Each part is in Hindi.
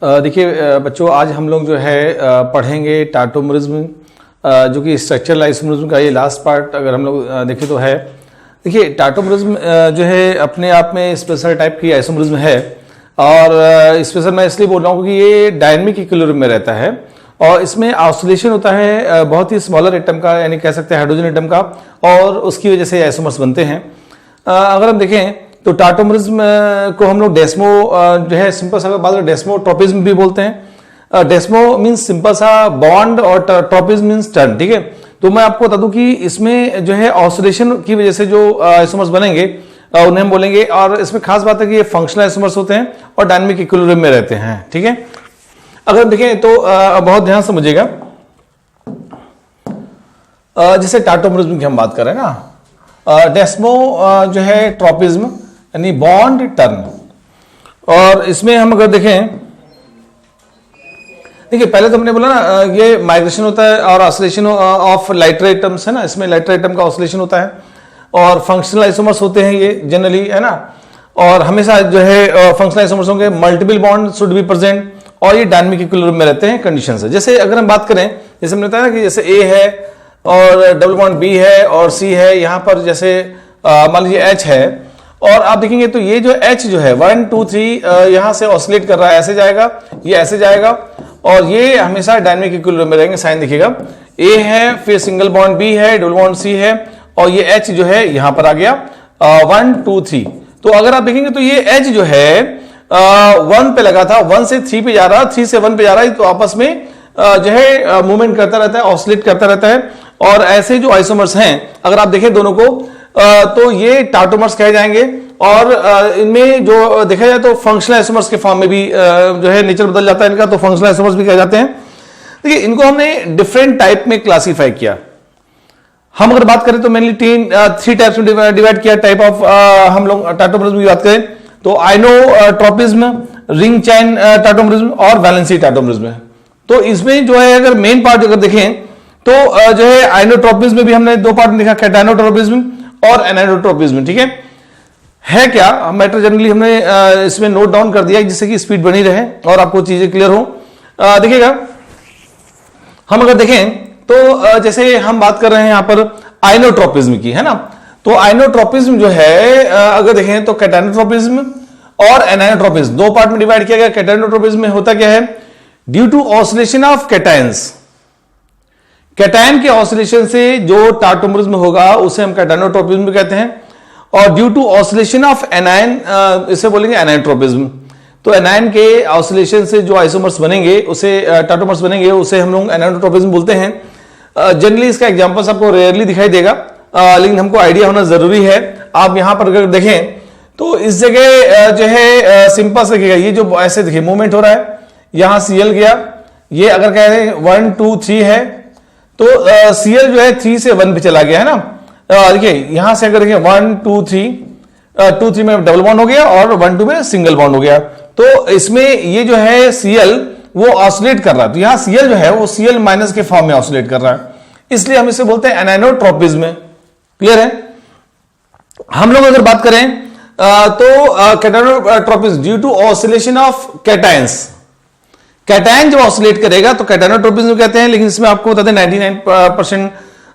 देखिए बच्चों, आज हम लोग जो है पढ़ेंगे टाटोमरिज्म, जो कि स्ट्रक्चरल आइसोमरिज्म का ये लास्ट पार्ट अगर हम लोग देखें तो है। देखिए टाटोमरिज्म जो है अपने आप में स्पेशल टाइप की आइसोमरिज्म है, और स्पेशल मैं इसलिए बोल रहा हूँ क्योंकि ये डायनेमिक इक्विलिब्रियम में रहता है और इसमें ऑसिलेशन होता है बहुत ही स्मॉलर एटम का, यानी कह सकते हैं हाइड्रोजन एटम का, और उसकी वजह से आइसोमर्स बनते हैं। अगर हम देखें तो टाटोमरिज्म को हम लोग डेस्मो जो है सिंपल सा बात डेस्मोट्रोपिज्म भी बोलते हैं। डेस्मो मीन्स सिंपल सा बॉन्ड और ट्रोपिज्म मीन्स टर्न। ठीक है, तो मैं आपको बता दूं कि इसमें जो है ऑसिलेशन की वजह से जो आइसोमर्स बनेंगे उन्हें हम बोलेंगे, और इसमें खास बात है कि ये फंक्शनल आइसोमर्स होते हैं और डायनेमिक इक्विलिब्रियम में रहते हैं। ठीक है, अगर देखें तो बहुत ध्यान से समझिएगा। जैसे टाटोमरिज्म की हम बात करें ना, डेस्मो जो है ट्रोपिज्म यानी बॉन्ड टर्न, और इसमें हम अगर देखें, देखिए पहले तो हमने बोला ना ये माइग्रेशन होता है और ऑसिलेशन ऑफ लाइटर एटम्स है ना, इसमें लाइटर एटम का ऑसिलेशन होता है और फंक्शनल आइसोमर्स होते हैं ये जनरली, है ना। और हमेशा जो है फंक्शनल आइसोमर्स होंगे, multiple bond should be present, और ये डायनेमिक इक्विलिब्रियम में रहते हैं कंडीशन से। जैसे अगर हम बात करें, जैसे हमने बताया ना कि जैसे ए है और डबल बॉन्ड बी है और सी है, यहां पर जैसे मान लीजिए एच है, और आप देखेंगे तो ये जो H जो है 1 2 3 यहां से ऑसिलेट कर रहा है, ऐसे जाएगा, ये ऐसे जाएगा, और ये हमेशा डायनेमिक इक्विलिब्रियम में रहेंगे। साइन देखिएगा, A है, फिर सिंगल बॉन्ड B है, डबल बॉन्ड C है, और ये H जो है यहां पर आ गया 1 2 3। तो अगर आप देखेंगे तो ये H जो है 1 पे लगा था, 1 से 3 पे जा रहा, 3 से 1 पे जा रहा है, तो आपस में जो है मूवमेंट करता रहता है, ऑसिलेट करता रहता है। और ऐसे जो आइसोमर्स हैं अगर आप देखें दोनों को, तो ये टाटोमर्स कहे जाएंगे, और इनमें जो देखा जाए तो फंक्शनल आइसोमर्स के फॉर्म में भी जो है नेचर बदल जाता है इनका, तो फंक्शनल आइसोमर्स भी कहे जाते हैं। देखिए इनको हमने डिफरेंट टाइप में क्लासिफाई किया। हम अगर बात करें तो मेनली 3 टाइप्स में डिवाइड किया टाइप ऑफ, हम लोग टाटोमरिज्म की बात करें तो आइनोट्रोपिज्म, रिंग चैन टाटोमरिज्म और वैलेंसी टाटोमरिज्म। तो इसमें जो है अगर मेन पार्ट अगर देखें तो जो है आइनोट्रोपिज्म में भी हमने 2 पार्ट में देखा, कैटाइनोट्रोपिज्म और एनाइनोट्रोपिज्म। ठीक है क्या मैटर जनरली हमने इसमें नोट डाउन कर दिया जिससे कि स्पीड बनी रहे और आपको चीजें क्लियर हो। देखिएगा हम अगर देखें तो जैसे हम बात कर रहे हैं यहां पर आइनोट्रोपिज्म की, है ना। तो आइनोट्रोपिज्म जो है अगर देखें तो कैटाइनोट्रोपिज्म और एनाइनोट्रोपिज्म 2 पार्ट में डिवाइड किया गया। कैटाइनोट्रोपिज्म में होता क्या है, due to oscillation of cations, cation के ऑसिलेशन से जो टाटोमरिज्म होगा उसे हम कैटाइनोट्रोपिज्म कहते हैं, और due to oscillation of anion इसे बोलेंगे एनाइनोट्रोपिज्म। तो एनायन के ऑसिलेशन से जो आइसोमर्स बनेंगे उसे टाटोमर्स बनेंगे, उसे हम लोग एनाइनोट्रोपिज्म बोलते हैं। जनरली इसका एग्जांपल्स आपको रेयरली दिखाई देगा, लेकिन हमको आइडिया होना जरूरी है। आप यहां पर अगर देखें तो इस जगह जो है सिंपल से देखिएगा, ये जो ऐसे देखिए मूवमेंट हो रहा है, यहां Cl गया, ये अगर कह रहे हैं 1 2 3 है तो Cl जो है 3 से 1 पे चला गया, है ना। देखिए यहां से अगर देखिए 1 2 3 2 3 में डबल बॉन्ड हो गया और 1 2 में सिंगल बॉन्ड हो गया। तो इसमें ये जो है Cl वो ऑसिलेट कर रहा है, तो यहां Cl जो है वो Cl माइनस के फॉर्म में ऑसिलेट कर रहा है, इसलिए हम इसे बोलते हैं एनाइनोट्रोपिज्म। क्लियर है। हम लोग अगर बात करें तो cationotropism due to oscillation of cations, cation जब ऑसिलेट करेगा तो कैटाइनोट्रोपिज्म कहते हैं। लेकिन इसमें आपको बता दें 99%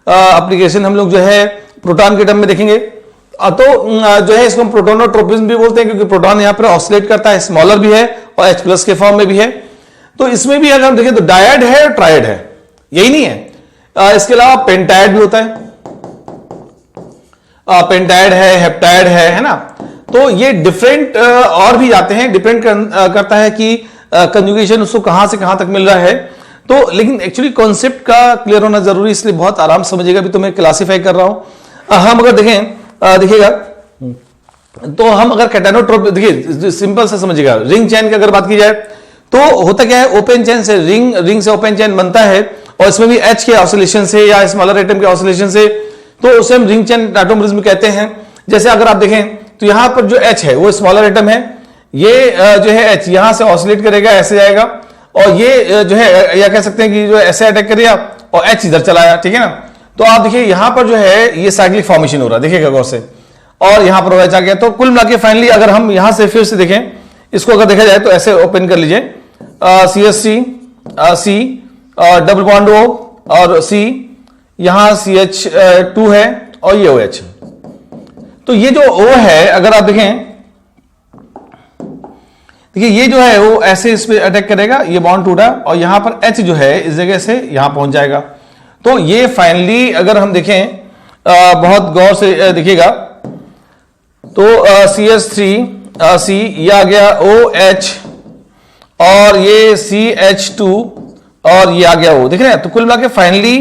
एप्लीकेशन हम लोग जो है प्रोटॉन के टर्म में देखेंगे, तो जो है इसको हम प्रोटोनोट्रोपिज्म भी बोलते हैं, क्योंकि प्रोटॉन यहां पर ऑसिलेट करता है, स्मॉलर भी है और H+ के फॉर्म में भी है। तो इसमें भी अगर हम देखें तो डायड है और ट्रायड है, यही नहीं है, इसके अलावा पेंटायड भी होता है, पेंटायड है, हेप्टायड है ना। तो ये डिफरेंट और भी जाते हैं, डिपेंड करता है कि कंजुगेशन उसको कहां से कहां तक मिल रहा है। तो लेकिन एक्चुअली कॉन्सेप्ट का क्लियर होना जरूरी, इसलिए बहुत आराम समझिएगा, अभी तो मैं क्लासिफाई कर रहा हूं। हम अगर देखें देखिएगा तो हम अगर कैटाइनोट्रोपिज्म, देखिए सिंपल से समझिएगा, रिंग चैन की अगर बात की जाए तो होता क्या है, ओपन चैन से रिंग से ओपन चैन बनता है, और इसमें भी H के ऑसिलेशन से या स्मॉलर एटम के ऑसिलेशन से, तो उसे हम रिंग चैन टाटोमरिज्म कहते हैं। जैसे अगर आप देखें तो यहां पर जो H है वो स्मॉलर एटम है, ये जो है H यहां से ऑसिलेट करेगा, ऐसे जाएगा, और ये जो है या कह सकते हैं कि जो ऐसे अटैक करेगा और H इधर चलाया, ठीक है ना। तो आप देखिए यहां पर जो है ये साइक्लिक फॉर्मेशन हो रहा है, देखिएगा गौर से, और यहां पर OH आ गया। तो कुल मिला के फाइनली अगर हम यहां से फिर से देखें, इसको अगर देखा जाए तो ऐसे ओपन कर लीजिए, CH3 C double bond O और C, यहां CH2 है और ये OH। तो ये जो O है अगर आप देखें, देखिए ये जो है वो ऐसे इस पे अटैक करेगा, ये बॉन्ड टूटा और यहां पर H जो है इस जगह से यहां पहुंच जाएगा। तो ये फाइनली अगर हम देखें बहुत गौर से देखिएगा तो CH3 C ये आ गया OH और ये CH2 और ये आ गया O, देख रहे हैं। तो कुल मिला के फाइनली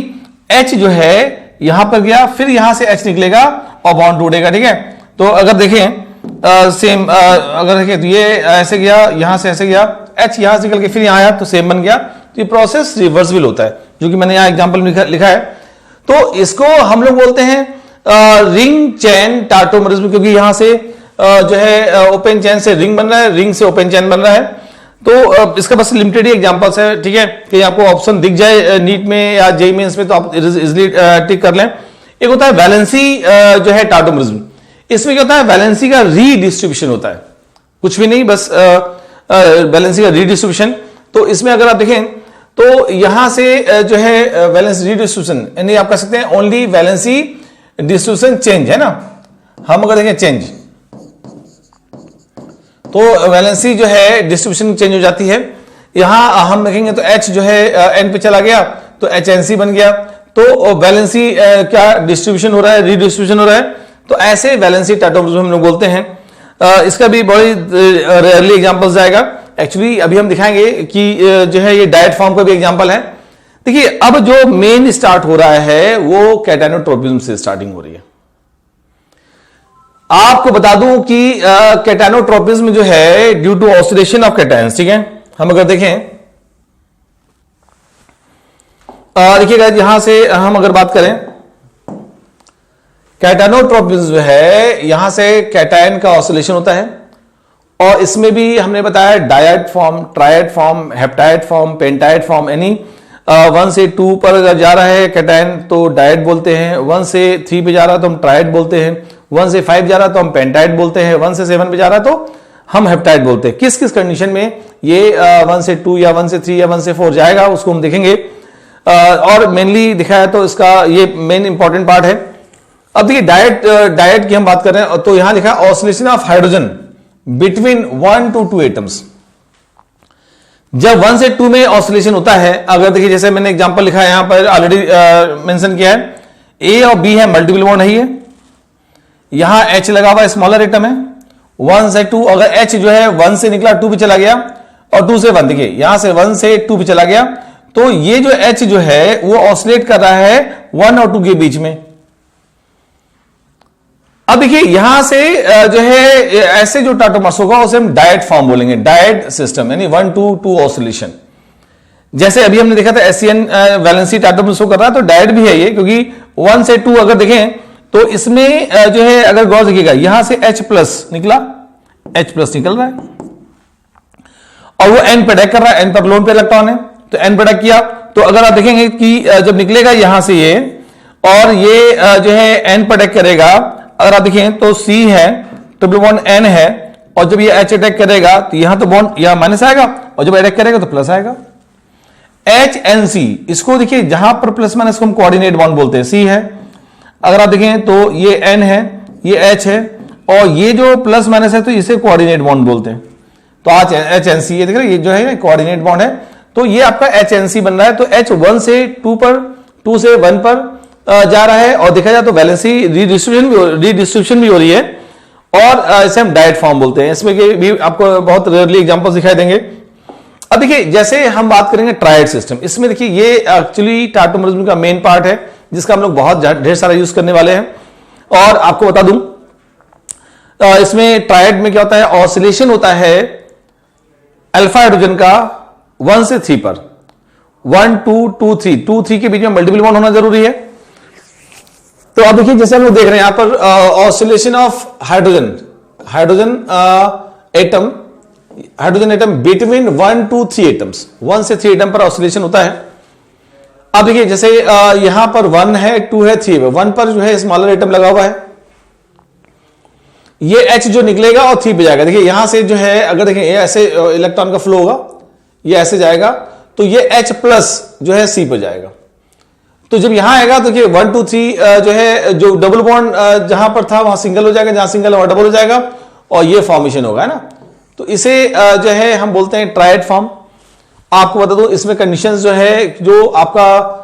H जो है यहां पर गया, फिर यहां से H निकलेगा और बॉन्ड टूटेगा, ठीक है। तो अगर देखें सेम अगर देखें तो ये ऐसे गया, यहां से ऐसे गया, H यहां से निकल के फिर यहां आया तो सेम बन गया। तो ये प्रोसेस रिवर्सिबल होता है, जो कि मैंने यहां एग्जांपल लिखा है। तो इसको हम लोग बोलते हैं रिंग चेन टाटोमरिज्म, क्योंकि यहां से जो है ओपन चेन से रिंग बन रहा है, रिंग से ओपन चेन बन रहा है। तो इसका बस लिमिटेड ही एग्जांपल्स है, ठीक है। कि आपको ऑप्शन दिख जाए नीट में या जेईई मेंस में तो आप इजिली टिक कर लें। एक होता है वैलेंसी जो है टाटोमरिज्म, इसमें क्या होता है, वैलेंसी का रीडिस्ट्रीब्यूशन होता है, कुछ भी नहीं, बस वैलेंसी का रीडिस्ट्रीब्यूशन। तो इसमें अगर आप देखें तो यहां से जो है वैलेंसी रीडिस्ट्रीब्यूशन, यानी आप कह सकते हैं ओनली वैलेंसी डिस्ट्रीब्यूशन चेंज है ना। हम अगर देखें चेंज, तो वैलेंसी जो है डिस्ट्रीब्यूशन चेंज हो जाती है। यहां हम देखेंगे तो H जो है N पे चला गया तो HNC बन गया। तो वैलेंसी क्या डिस्ट्रीब्यूशन हो रहा है, रीडिस्ट्रीब्यूशन हो रहा है। तो ऐसे वैलेंसी टाटोमरिज्म हम लोग बोलते हैं। इसका भी बड़ी रेयरली एग्जांपल्स जाएगा। एक्चुअली अभी हम दिखाएंगे कि जो है ये डायट फॉर्म का भी एग्जांपल है। देखिए अब जो मेन स्टार्ट हो रहा है वो कैटानोट्रोपिज्म से स्टार्टिंग हो रही है। आपको बता दूं कि कैटानोट्रोपिज्म जो है due to oscillation of cations, ठीक है। हम अगर देखें देखिएगा यहां से हम अगर बात करें, कैटानोट्रोपिज्म जो है यहां से कैटायन का ऑसिलेशन होता है और इसमें भी हमने बताया dyad form, triad form, heptad form, pentad form. यानी 1 से 2 पर अगर जा रहा है कैटायन तो डायड बोलते हैं, 1 से 3 पे जा रहा है तो हम ट्रायड बोलते हैं, 1 से 5 जा रहा है तो हम पेंटाइड बोलते हैं, 1 से 7 पे जा रहा है तो हम हेप्टाइड बोलते हैं। किस किस कंडीशन में ये 1 से 2 या 1 से 3 या 1 से 4 जाएगा उसको हम देखेंगे। और मेनली दिखाया तो इसका ये मेन इंपॉर्टेंट पार्ट है। अब देखिए डायट की हम बात कर रहे हैं तो यहां लिखा oscillation of hydrogen between 1 to 2 atoms. जब 1 से 2 में ऑसिलेशन होता है, अगर देखिए जैसे मैंने एग्जांपल लिखा है यहां पर ऑलरेडी मेंशन किया है, ए और बी है, मल्टीपल बॉन्ड है ये, यहां H लगा हुआ स्मॉलर एटम है। 1 से 2 अगर H जो है 1 से निकला 2 पे चला गया और 2 से 1, देखिए यहां से 1 से 2 पे चला गया तो ये जो H जो है वो ऑसिलेट कर रहा है 1 और 2 के बीच में। अब देखिए यहां से जो है ऐसे जो टाटोमर्स होगा उसे हम डायट फॉर्म बोलेंगे, डायट सिस्टम, यानी 1 to 2 ऑसिलेशन। जैसे अभी हमने देखा था एसियन वैलेंसी टाटोमर्स कर रहा है तो डायट भी है ये, क्योंकि 1 से 2 अगर देखें तो इसमें जो है अगर गौर देखिएगा यहां से H प्लस निकला, H प्लस निकल रहा है और वो N पे अटैक कर रहा है, N पर लोन पे इलेक्ट्रॉन है तो N पे अटैक किया। तो अगर आप देखेंगे कि जब निकलेगा यहां से ये और ये जो है N पे अटैक करेगा, अगर आप देखें तो C है, ट्रिपल बॉन्ड N है और जब ये H अटैक करेगा तो यहां तो बॉन्ड यहां माइनस आएगा और जब अटैक करेगा तो प्लस आएगा। HNC, इसको देखिए जहां पर प्लस माइनस को हम कोऑर्डिनेट बॉन्ड बोलते हैं, C है। अगर आप देखें तो ये N है, ये H है और ये जो प्लस माइनस है तो इसे कोऑर्डिनेट बॉन्ड बोलते हैं। तो आज HNC ये देख रहे हैं, ये जो है कोऑर्डिनेट बॉन्ड है तो ये आपका HNC बन रहा है। तो H 1 से 2 पर, 2 से 1 पर जा रहा है और देखा जाए तो वैलेंसी रीडिस्ट्रीब्यूशन भी हो रही है और इसे हम डायट फॉर्म बोलते हैं। इसमें भी आपको बहुत रेयरली एग्जांपल्स दिखाई देंगे। अब देखिए जैसे हम बात करेंगे ट्रायड सिस्टम, इसमें देखिए ये एक्चुअली टाटोमरिज्म का मेन पार्ट है जिसका हम लोग बहुत ढेर सारा यूज करने वाले हैं। और आपको बता दूं इसमें ट्रायड में क्या होता है, ऑसिलेशन होता है अल्फा हाइड्रोजन का 1 से 3 पर, 1 2 2 3, 2 3 के बीच में मल्टीपल बॉन्ड होना जरूरी है। तो अब देखिए जैसे हम लोग देख रहे हैं यहां पर oscillation of hydrogen atom between 1 to 3 atoms, 1 से 3 एटम पर ऑसिलेशन होता है। अब देखिए जैसे यहां पर 1 है, 2 है, 3 है, 1 पर जो है स्मॉलर एटम लगा हुआ है, ये H जो निकलेगा और 3 पे जाएगा। देखिए यहां से जो है अगर देखिए ऐसे इलेक्ट्रॉन का फ्लो होगा, ये ऐसे जाएगा, तो ये H प्लस जो है C पर जाएगा। तो जब यहां आएगा तो ये 1 2 3 जो है, जो डबल बॉन्ड जहां पर था वहां सिंगल हो जाएगा, जहां सिंगल वहां डबल हो जाएगा, और ये फॉर्मेशन होगा, है ना। तो इसे जो है हम बोलते हैं ट्रायड फॉर्म। आपको बता दूं इसमें कंडीशंस जो है, जो आपका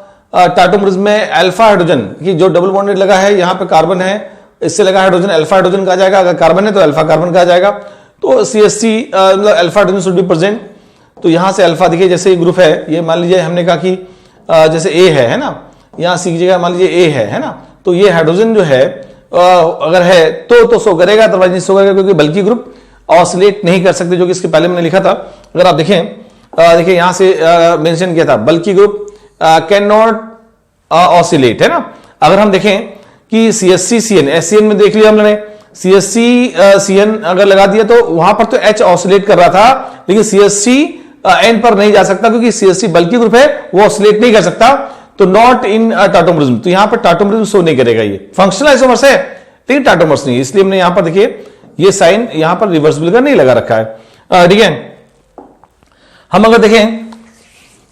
टाटोमर्स में अल्फा हाइड्रोजन की जो डबल बॉन्डेड लगा है, यहां पे कार्बन है, इससे लगा हाइड्रोजन, अल्फा हाइड्रोजन कहा जाएगा। अगर कार्बन है तो अल्फा कार्बन कहा जाएगा। तो CH3 मतलब alpha hydrogen should be present. तो यहां से अल्फा देखिए, जैसे ये ग्रुप है, ये मान लीजिए हमने कहा कि जैसे A है ना, यहां C की जगह मान लीजिए A है ना। तो ये हाइड्रोजन जो है अगर है तो शो करेगा, अदरवाइज नहीं शो करेगा, क्योंकि बल्कि ग्रुप ऑसिलेट नहीं कर सकते, जो कि इसके पहले मैंने लिखा था। अगर आप देखें, देखिए यहां से मेंशन किया था, बल्कि ग्रुप कैन नॉट ऑसिलेट, है ना। अगर हम देखें कि CH3 CN, SCN में देख लिया हमने, CH3 CN अगर लगा दिया तो वहां पर तो H ऑसिलेट कर रहा था, लेकिन CH3 N पर नहीं जा सकता, क्योंकि CH3 बल्कि ग्रुप है, वो ऑसिलेट नहीं कर सकता। तो नॉट इन टाटोमरिज्म, तो यहां पर टाटोमरिज्म शो नहीं करेगा। ये फंक्शनल आइसोमर्स है लेकिन टाटोमर्स नहीं, इसलिए हमने यहां पर देखिए ये साइन यहां पर रिवर्सिबल का नहीं लगा रखा है, ठीक है। हम अगर देखें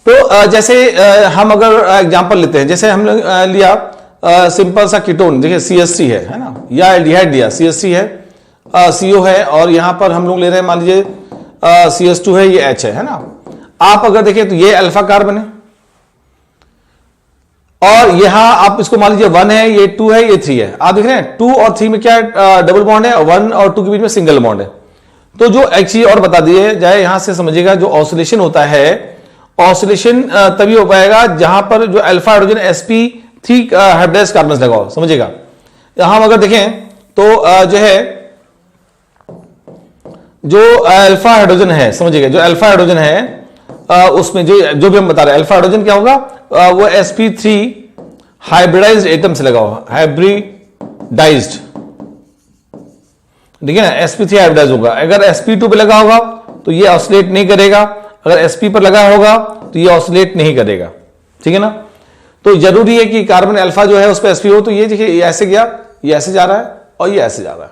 तो जैसे हम अगर एग्जांपल लेते हैं, जैसे हम लिया सिंपल सा कीटोन, देखिए CH3 है ना, या एल्डिहाइड लिया, CH3 है, CO है, और यहां पर हम लोग ले रहे हैं मान लीजिए CH2 है, ये H है ना। आप अगर देखें तो ये अल्फा कार्बन है, और यहां आप इसको मान लीजिए 1 है, ये 2 है, ये 3 है। आप देख रहे हैं 2 और 3 में क्या डबल बॉन्ड है, 1 और 2 के बीच में सिंगल बॉन्ड है। तो जो एक चीज और बता दिए जाए, यहां से समझिएगा, जो ऑसिलेशन होता है, ऑसिलेशन तभी हो पाएगा जहां पर जो alpha hydrogen sp3 hybridised carbon लगा हो, समझिएगा। यहां अगर देखें तो जो है, जो अल्फा हाइड्रोजन है, समझिएगा, जो अल्फा हाइड्रोजन है उसमें जो भी हम बता रहे हैं, अल्फा हाइड्रोजन क्या होगा, वो sp3 हाइब्रिडाइज्ड एटम से लगा हुआ, हाइब्रिडाइज्ड, ठीक है ना। sp3 हाइब्रिडाइज होगा। अगर sp2 पे लगा होगा तो ये ऑसिलेट नहीं करेगा, अगर sp पर लगा होगा तो ये ऑसिलेट नहीं करेगा, ठीक है ना। तो जरूरी है कि कार्बन अल्फा जो है उस पर sp हो। तो ये देखिए, ये ऐसे गया, ये ऐसे जा रहा है, और ये ऐसे जा रहा है,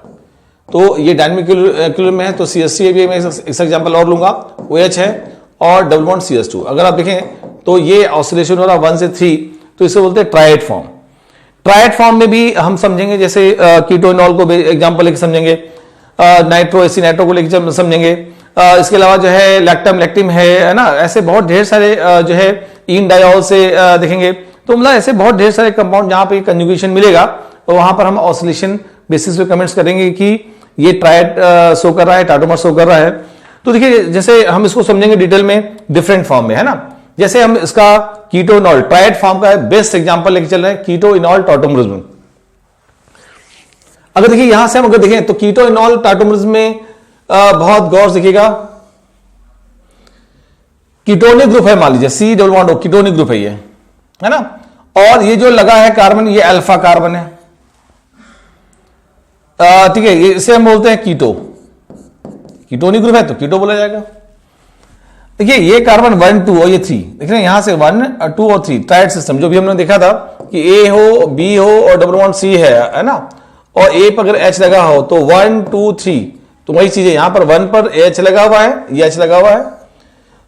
तो ये डायनामिक इक्विलिब्रियम में है। तो CH3 भी मैं एक एग्जांपल और लूंगा, OH है और डबल बॉन्ड CH2। अगर आप देखें तो ये ऑसिलेशन हो रहा 1 से 3, तो इसे बोलते हैं ट्रायड फॉर्म। ट्रायड फॉर्म में भी हम समझेंगे, जैसे कीटोइनॉल को एग्जांपल लेके समझेंगे, नाइट्रो एसी नाइट्रो को लेके समझेंगे। इसके अलावा जो है लैक्टम लैक्टिम है ना, ऐसे बहुत ढेर सारे जो है इन डायोल से देखेंगे। तो मतलब ऐसे बहुत ढेर सारे कंपाउंड जहां पे कंजुगेशन मिलेगा, तो वहां पर हम ऑसिलेशन बेसिस पे कमेंट्स करेंगे कि ये ट्रायड शो कर रहा है, टाटोमर शो कर रहा है। तो देखिए, जैसे हम इसको समझेंगे डिटेल में डिफरेंट फॉर्म में, है ना। जैसे हम इसका कीटोइनॉल ट्रायड फॉर्म का बेस्ट एग्जांपल लेके चल रहे हैं, कीटोइनॉल टाटोमरिज्म। अगर देखिए यहां से हम अगर देखें तो कीटोइनॉल टाटोमरिज्म में बहुत गौर से देखिएगा, कीटोनिक ग्रुप है, मान लीजिए C double bond O, ketonic group है ये, है ना। और ये जो लगा है कार्बन, ये अल्फा कार्बन है, ठीक है। इसे हम बोलते हैं कीटो, कीटोनिक ग्रुप है तो कीटो बोला जाएगा। देखिए ये कार्बन 1 2 और ये 3, देख रहे हैं यहां से 1 2 और 3 ट्रायड सिस्टम, जो भी हमने देखा था कि A हो, B हो और डबल बॉन्ड C है ना। और A पर अगर H लगा हो तो 1 2 3, तो वही चीज है, यहां पर 1 पर H लगा हुआ है, ये H लगा हुआ है,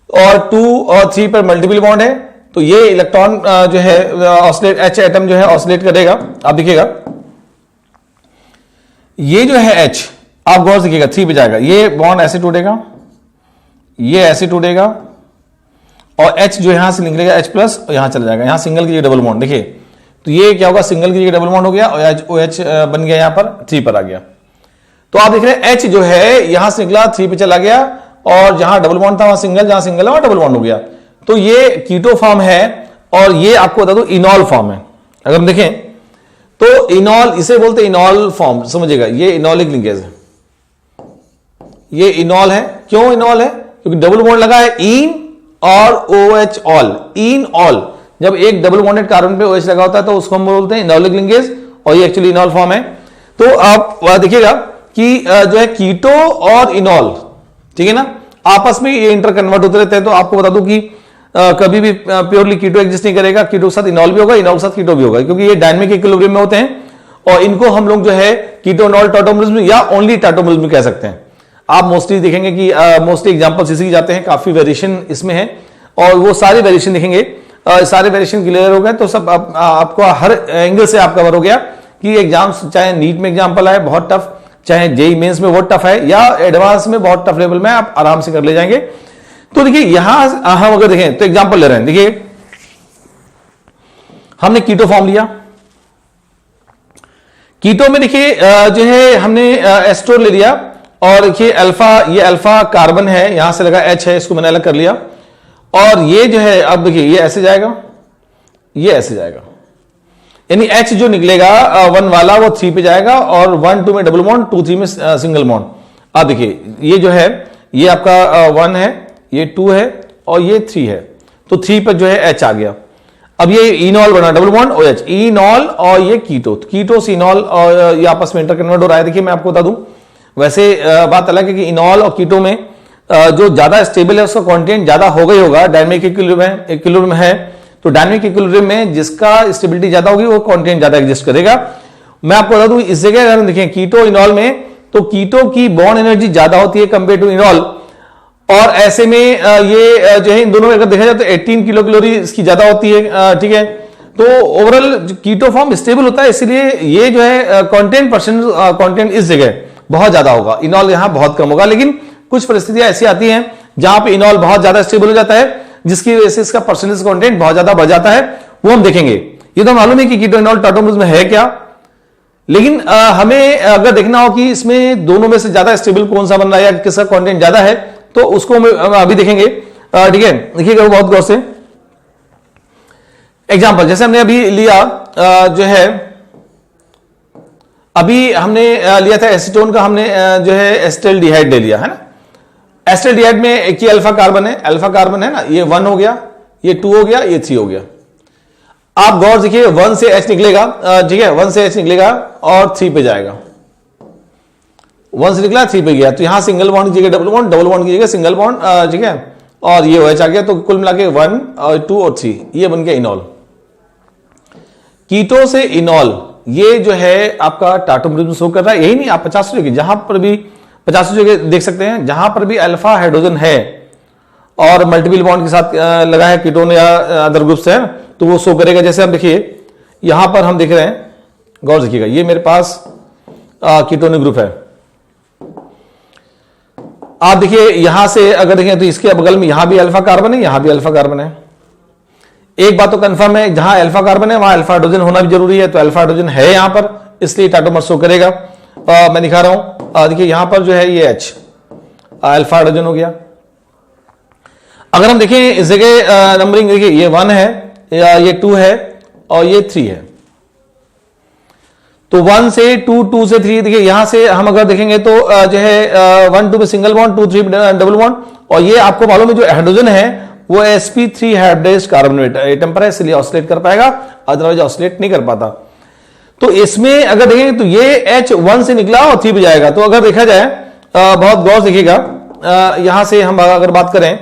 और 2 और 3 पर मल्टीपल बॉन्ड है। तो ये इलेक्ट्रॉन जो है ऑसिलेट, H एटम जो है ऑसिलेट करेगा। आप देखिएगा ये जो है H, आप गौर से देखिएगा 3 पे जाएगा, ये बॉन्ड ऐसे टूटेगा, ये ऐसे टूटेगा, और H जो यहां से निकलेगा H प्लस, और यहां चला जाएगा, यहां सिंगल की जगह डबल बॉन्ड, देखिए। तो ये क्या होगा, सिंगल की जगह डबल बॉन्ड हो गया, और OH बन गया, यहां पर 3 पर आ गया। तो आप देख रहे हैं H जो है यहां से निकला 3 पे चला गया, और जहां डबल बॉन्ड था वहां सिंगल, जहां सिंगल है वहां डबल बॉन्ड हो गया। तो ये कीटो फॉर्म है, और ये आपको बता दो इनॉल फॉर्म है। अगर हम देखें तो इनॉल, इसे बोलते हैं इनॉल फॉर्म, समझिएगा, ये इनॉलिक लिंकेज है, ये इनॉल है। क्यों इनॉल है, क्योंकि डबल बॉन्ड लगा है इन और OH ऑल, इन ऑल। जब एक डबल बॉन्डेड कार्बन पे OH लगा होता है तो उसको हम बोलते हैं इनॉलिक लिंकेज, और ये एक्चुअली इनॉल फॉर्म है। तो आप देखिएगा कि जो है कीटो और इनॉल, ठीक है ना, आपस में ये इंटर कन्वर्ट होते रहते हैं। तो आपको बता दूं कि कभी भी प्योरली कीटो एग्जिस्ट नहीं करेगा, कीटो के साथ इनॉल भी होगा, इनॉल के साथ कीटो भी होगा, क्योंकि ये डायनामिक इक्विलिब्रियम में होते हैं। और इनको हम लोग जो है कीटोइनॉल टाटोमरिज्म या ओनली टाटोमरिज्म कह सकते हैं। आप मोस्टली देखेंगे कि मोस्टली एग्जांपल्स इसी के जाते हैं, काफी वेरिएशन इसमें है और वो सारे वेरिएशन देखेंगे, सारे वेरिएशन क्लियर हो गए तो सब आपको हर एंगल से आप कवर हो गया कि एग्जाम चाहे नीट में एग्जाम्पल है बहुत टफ, चाहे जेई मेंस में बहुत टफ है, या एडवांस में बहुत टफ लेवल में आप आराम से कर ले जाएंगे। तो देखिए यहां हम अगर देखें तो एग्जाम्पल ले रहे हैं, देखिए हमने कीटो फॉर्म लिया, कीटो में देखिए जो है हमने एस्टोर ले लिया और देखिए अल्फा, ये अल्फा कार्बन है, यहां से लगा H है, इसको मैंने अलग कर लिया और ये जो है अब देखिए ये ऐसे जाएगा, ये ऐसे जाएगा, यानी H जो निकलेगा 1 वाला वो 3 पे जाएगा और 1 2 में डबल बॉन्ड, 2 3 में सिंगल बॉन्ड। अब देखिए ये जो है ये आपका 1 है, ये 2 है और ये 3 है, तो 3 पर जो है H आ गया। अब ये इनॉल बना डबल बॉन्ड OH, इनॉल और ये कीटो, कीटोस इनॉल और ये आपस में इंटर कन्वर्ट हो रहा है। देखिए मैं आपको बता दूं, वैसे बात अलग है कि इनॉल और कीटो में जो ज्यादा स्टेबल है उसका कंटेंट ज्यादा हो गई होगा, डायनेमिक इक्विलिब्रियम है, तो डायनेमिक इक्विलिब्रियम में जिसका स्टेबिलिटी ज्यादा होगी वो कंटेंट ज्यादा एग्जिस्ट करेगा। मैं आपको बता दूं इस जगह अगर देखें कीटो इनॉल में, तो कीटो की बॉन्ड एनर्जी ज्यादा होती है कंपेयर टू इनॉल, और ऐसे में ये जो है इन दोनों में अगर देखा जाए तो 18 किलो कैलोरी इसकी ज्यादा होती है, ठीक है। तो ओवरऑल कीटो फॉर्म स्टेबल होता है, इसलिए ये जो है कंटेंट इस जगह बहुत ज्यादा होगा, इनॉल यहां बहुत कम होगा। लेकिन कुछ परिस्थितियां ऐसी आती हैं जहां पे इनॉल बहुत ज्यादा स्टेबल हो जाता है, जिसकी वजह से इसका परसेंटेज कंटेंट बहुत ज्यादा बढ़ जाता है, वो हम देखेंगे। ये तो मालूम है कि कीटो इनॉल टाटोमर्स में है क्या, लेकिन हमें अगर देखना हो कि इसमें दोनों में से ज्यादा स्टेबल कौन सा बन रहा है या किसका कंटेंट ज्यादा है, तो उसको हम अभी देखेंगे, ठीक है। देखिएगा बहुत गौर से एग्जांपल, जैसे हमने अभी लिया जो है, अभी हमने लिया था एसीटोन का, हमने जो है एसिटाल्डिहाइड ले लिया है ना। एसिटाल्डिहाइड में एक ही अल्फा कार्बन है, अल्फा कार्बन है ना, ये 1 हो गया, ये 2 हो गया, ये 3 हो गया। आप गौर देखिए 1 से H निकलेगा, ठीक है, 1 से H निकलेगा और 3 पे जाएगा, 1 से निकला 3 पे गया, तो यहां सिंगल बॉन्ड की जगह डबल बॉन्ड, डबल बॉन्ड की जगह सिंगल बॉन्ड, ठीक है, और ये OH आ गया, तो कुल मिला के 1 और 2 और 3 ये बन गया इनॉल। कीटो से इनॉल ये जो है आपका टाटोमरिज्म शो कर रहा है, यही नहीं आप 50 जगह जहां पर भी 50 जगह देख सकते हैं, जहां पर भी अल्फा हाइड्रोजन है और मल्टीपल बॉन्ड के साथ लगा है कीटोन या अदर ग्रुप्स है, तो वो शो करेगा। जैसे हम देखिए यहां पर हम देख रहे हैं, गौर देखिएगा, ये मेरे पास कीटोनिक ग्रुप है। आप देखिए यहां से अगर देखें तो इसके बगल में यहां भी अल्फा कार्बन है, यहां भी अल्फा कार्बन है। एक बात तो कंफर्म है, जहां अल्फा कार्बन है वहां अल्फा हाइड्रोजन होना भी जरूरी है, तो अल्फा हाइड्रोजन है यहां पर, इसलिए टाटोमर शो करेगा। मैं दिखा रहा हूं, देखिए यहां पर जो है ये H अल्फा हाइड्रोजन हो गया। अगर हम देखें इस जगह नंबरिंग, देखिए ये 1 है, ये 2 है और ये 3 है, तो 1 से 2, 2 से 3, देखिए यहां से हम अगर देखेंगे तो जो है 1 2 में सिंगल बॉन्ड, 2 3 डबल बॉन्ड, और ये आपको मालूम है जो हाइड्रोजन है वो sp3 हाइब्रिडाइज्ड कार्बन एटम पर है, इसलिए ऑसिलेट कर पाएगा, अदरवाइज ऑसिलेट नहीं कर पाता। तो इसमें अगर देखेंगे तो ये H 1 से निकला और 3 पे जाएगा। तो अगर देखा जाए बहुत गौर से देखिएगा, यहां से हम अगर बात करें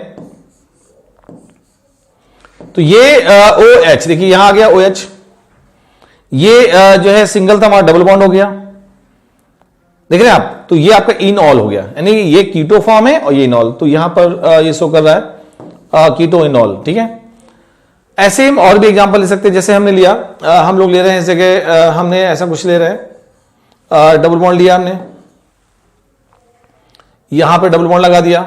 तो ये OH, देखिए यहां आ गया OH, ये जो है सिंगल था वहां डबल बॉन्ड हो गया, देख रहे हैं आप, तो ये आपका इनऑल हो गया, यानी ये कीटो फॉर्म है और ये इनॉल, तो यहां पर ये शो कर रहा है कीटो इनॉल, ठीक है। ऐसे हम और भी एग्जांपल ले सकते हैं, जैसे हमने लिया, हम लोग ले रहे हैं इस जगह, हमने ऐसा कुछ ले रहे हैं, डबल बॉन्ड लिया हमने, यहां पे डबल बॉन्ड लगा दिया,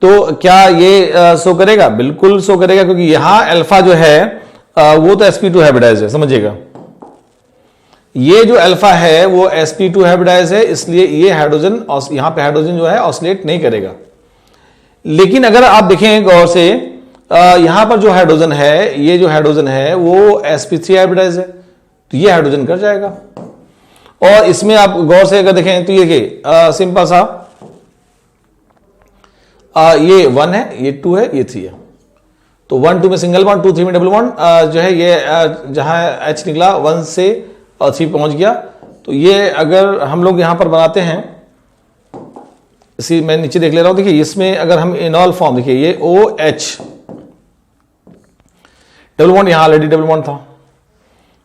तो क्या ये शो करेगा? बिल्कुल शो करेगा, क्योंकि यहां अल्फा जो है वो तो sp2 हाइब्रिडाइज है, समझिएगा, ये जो अल्फा है वो sp2 हाइब्रिडाइज है, इसलिए ये हाइड्रोजन, यहां पे हाइड्रोजन जो है ऑसिलेट नहीं करेगा। लेकिन अगर आप देखें गौर से, यहां पर जो हाइड्रोजन है, ये जो हाइड्रोजन है वो sp3 हाइब्रिडाइज है, तो ये हाइड्रोजन कर जाएगा। और इसमें आप गौर से अगर देखें तो ये देखिए सिंपल सा, ये 1 है, ये 2 है, ये 3 है, तो 1 2 में सिंगल बॉन्ड, 2 3 में डबल बॉन्ड, जो है ये जहां H निकला 1 से 3 पहुंच गया। तो ये अगर हम लोग यहां पर बनाते हैं, इसी मैं नीचे देख ले रहा हूं, देखिए इसमें अगर हम इनॉल फॉर्म, देखिए ये OH डबल बॉन्ड, यहां ऑलरेडी डबल बॉन्ड था,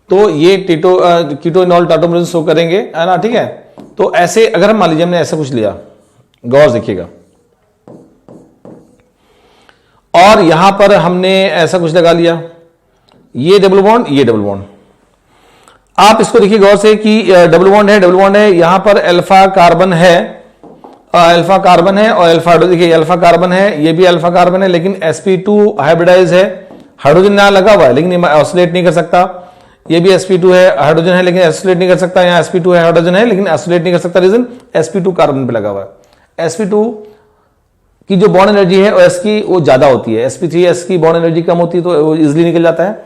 तो ये कीटो इनॉल टाटोमरिज्म शो करेंगे, है ना, ठीक है। तो ऐसे अगर हम मान लीजिए हमने ऐसा कुछ लिया, गौर देखिएगा, और यहां पर हमने ऐसा कुछ लगा लिया, ये डबल बॉन्ड, ये डबल बॉन्ड। आप इसको देखिए गौर से कि डबल बॉन्ड है, डबल बॉन्ड है, यहां पर अल्फा कार्बन है, अल्फा कार्बन है, और अल्फा देखिए अल्फा कार्बन है, ये भी अल्फा कार्बन है, लेकिन sp2 हाइब्रिडाइज है, हाइड्रोजन यहां लगा हुआ है लेकिन ऑसिलेट नहीं कर सकता। ये भी sp2 है, हाइड्रोजन है लेकिन एसोसिएट नहीं कर सकता। यहाँ sp2 है, हाइड्रोजन है लेकिन एसोसिएट नहीं कर सकता। रीजन sp2 कार्बन पे लगा हुआ है। sp2 की जो बॉन्ड एनर्जी है s की वो ज्यादा होती है, sp3s की बॉन्ड एनर्जी कम होती है, तो वो इजिली निकल जाता है।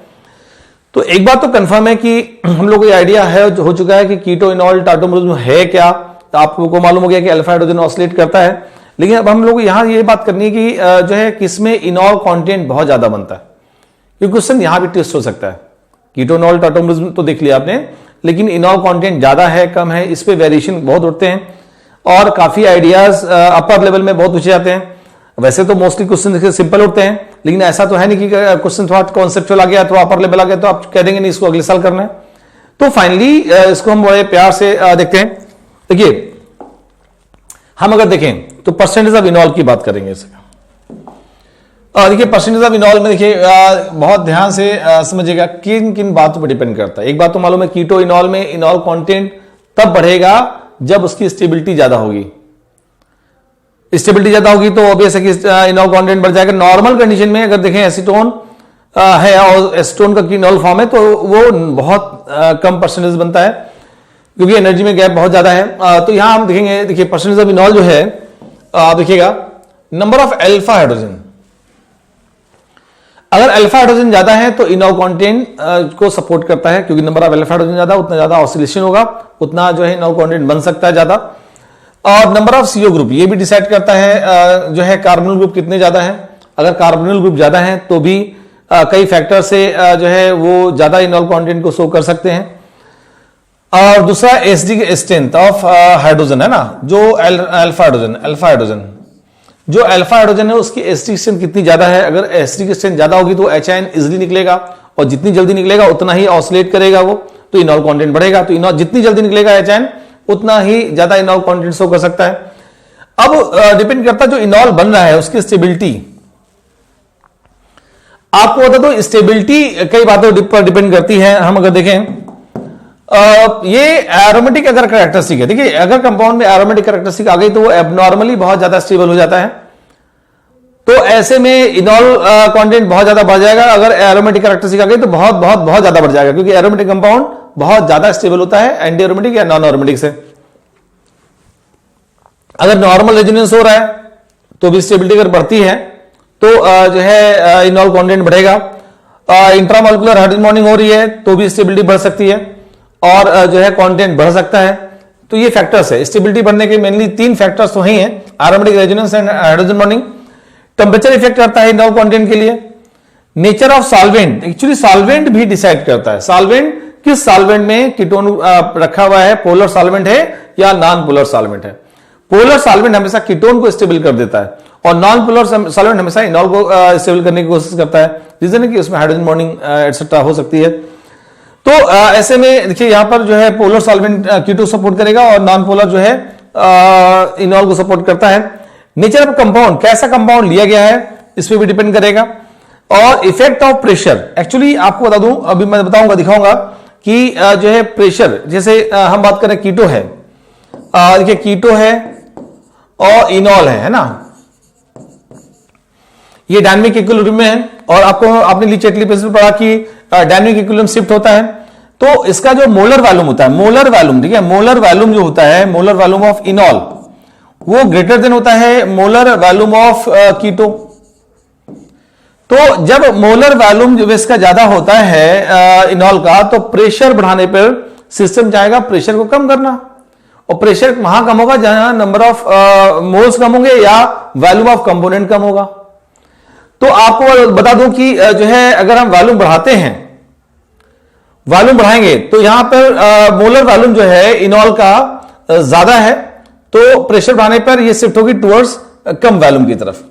तो एक बात तो कंफर्म है कि हम लोग को ये आइडिया है हो चुका है कि कीटो इनॉल टार्टोमरिज्म है क्या, तो आपको मालूम हो गया कि अल्फा हाइड्रोजन ऑसिलेट करता है। लेकिन अब हम लोग यहां ये बात करनी है कि जो है किसमें इनॉल कंटेंट बहुत ज्यादा बनता है। ये क्वेश्चन यहां भी ट्विस्ट हो सकता है। कीटोनॉल टार्टोमरिज्म तो देख लिया आपने, लेकिन इनॉल कंटेंट ज्यादा है कम है, इस पे वेरिएशन बहुत उठते हैं और काफी आइडियाज अपर लेवल में बहुत पूछे जाते हैं। वैसे तो मोस्टली क्वेश्चन सिंपल उठते हैं, लेकिन ऐसा तो है नहीं कि क्वेश्चन थोड़ा कॉन्सेप्चुअल आ गया तो अपर लेवल आ गया तो आप कह देंगे नहीं इसको अगले साल करना है। तो फाइनली इसको हम बड़े प्यार से देखते हैं। देखिए हम अगर देखें तो परसेंटेज ऑफ इनॉल की बात करेंगे इसका। देखिए परसेंटेज ऑफ इनॉल में देखिए बहुत ध्यान से समझिएगा किन किन बातों पर डिपेंड करता है। एक बात तो मालूम है, कीटो इनॉल में इनॉल कंटेंट तब बढ़ेगा जब उसकी स्टेबिलिटी ज्यादा होगी। स्टेबिलिटी ज्यादा होगी तो ऑब्वियस है कि इनॉल कंटेंट बढ़ जाएगा। नॉर्मल कंडीशन में अगर देखें एसीटोन है और एसीटोन का इनॉल फॉर्म है तो वो बहुत कम परसेंटेज बनता है क्योंकि एनर्जी में गैप बहुत ज्यादा है। तो यहां हम देखेंगे, देखिए परसेंटेज ऑफ इनॉल जो है देखिएगा नंबर ऑफ अल्फा हाइड्रोजन। अगर अल्फा हाइड्रोजन ज्यादा है तो इनॉल कंटेंट को सपोर्ट करता है, क्योंकि नंबर ऑफ अल्फा हाइड्रोजन ज्यादा उतना ज्यादा ऑसिलेशन होगा, उतना जो है इनॉल कंटेंट बन सकता है ज्यादा। और नंबर ऑफ सीओ ग्रुप ये भी डिसाइड करता है जो है कार्बोनिल ग्रुप कितने ज्यादा है। अगर कार्बोनिल ग्रुप ज्यादा है तो भी कई फैक्टर से जो है वो ज्यादा इनॉल कंटेंट को शो कर सकते हैं। और दूसरा एसडी स्ट्रेंथ ऑफ हाइड्रोजन है ना, जो अल्फा हाइड्रोजन जो अल्फा हाइड्रोजन है उसकी एसडी स्ट्रेंथ कितनी ज्यादा है। अगर एसडी की स्ट्रेंथ ज्यादा होगी तो एचआईएन इजिली निकलेगा और जितनी जल्दी निकलेगा उतना ही ऑसिलेट करेगा वो, तो इनॉल कंटेंट बढ़ेगा। तो इनॉल जितनी जल्दी निकलेगा एचआईएन उतना ही ज्यादा इनॉल कंटेंट शो कर सकता है। अब डिपेंड करता है जो इनॉल बन रहा है उसकी स्टेबिलिटी। आपको बता दो स्टेबिलिटी कई बातों पर डिपेंड करती है। हम अगर देखें ये एरोमेटिक अगर कैरेक्टरिस्टिक है, देखिए अगर कंपाउंड में एरोमेटिक कैरेक्टरिस्टिक आ गई तो वो एबनॉर्मली बहुत ज्यादा स्टेबल हो जाता है। तो ऐसे में इनॉल कंटेंट बहुत ज्यादा बढ़ जाएगा। अगर एरोमेटिक कैरेक्टरिस्टिक आ गई तो बहुत बहुत बहुत ज्यादा बढ़ जाएगा, क्योंकि एरोमेटिक कंपाउंड बहुत ज्यादा स्टेबल होता है एंटी एरोमेटिक या नॉन एरोमेटिक से। अगर नॉर्मल रेजोनेंस हो रहा है तो भी स्टेबिलिटी अगर बढ़ती है तो जो है इनॉल कंटेंट बढ़ेगा। इंट्रामोलिकुलर हाइड्रोजन बॉन्डिंग हो रही है तो भी स्टेबिलिटी बढ़ सकती है और जो है कंटेंट बढ़ सकता है। तो ये फैक्टर्स है स्टेबिलिटी बढ़ने के, मेनली 3 फैक्टर्स तो ही हैं, aromatic resonance and hydrogen bonding. Temperature effect करता है इनॉल कंटेंट के लिए। Nature of solvent, actually solvent भी डिसाइड करता है। सॉल्वेंट किस सॉल्वेंट में कीटोन रखा हुआ है, पोलर सॉल्वेंट है या नॉन पोलर सॉल्वेंट है। पोलर सॉल्वेंट हमेशा कीटोन को स्टेबल कर देता है और नॉन पोलर सॉल्वेंट हमेशा इनॉल को स्टेबल करने की कोशिश करता है। रीजन है कि उसमें हाइड्रोजन बॉन्डिंग एटसेट्रा हो सकती है। तो ऐसे में देखिए यहां पर जो है पोलर सॉल्वेंट कीटो सपोर्ट करेगा और नॉन पोलर जो है इनॉल को सपोर्ट करता है। नेचर ऑफ कंपाउंड, कैसा कंपाउंड लिया गया है इस पर भी डिपेंड करेगा। और इफेक्ट ऑफ प्रेशर, एक्चुअली आपको बता दूं, अभी मैं बताऊंगा दिखाऊंगा कि जो है प्रेशर, जैसे हम बात करें कीटो है, देखिए कीटो है और इनॉल है ना, ये डायनामिक इक्विलिब्रियम में है और आपने लीचेटली प्रिंसिपल पढ़ा कि डायनामिक इक्विलिब्रियम शिफ्ट होता है। तो इसका जो मोलर वॉल्यूम होता है, मोलर वॉल्यूम, ठीक है, मोलर वॉल्यूम जो होता है, मोलर वॉल्यूम ऑफ इनॉल वो ग्रेटर देन होता है मोलर वॉल्यूम ऑफ कीटो। तो जब मोलर वॉल्यूम जो इसका ज्यादा होता है इनॉल का, तो प्रेशर बढ़ाने पर सिस्टम चाहेगा प्रेशर को कम करना, और प्रेशर वहां कम होगा जहां नंबर ऑफ मोल्स कम होंगे या वॉल्यूम ऑफ कंपोनेंट कम होगा। तो आपको बता दूं कि जो है अगर हम वॉल्यूम बढ़ाते हैं, वॉल्यूम बढ़ाएंगे तो यहां पर मोलर वॉल्यूम जो है इनॉल का ज्यादा है, तो प्रेशर बढ़ाने पर ये शिफ्ट होगी टुवर्ड्स कम वॉल्यूम की तरफ,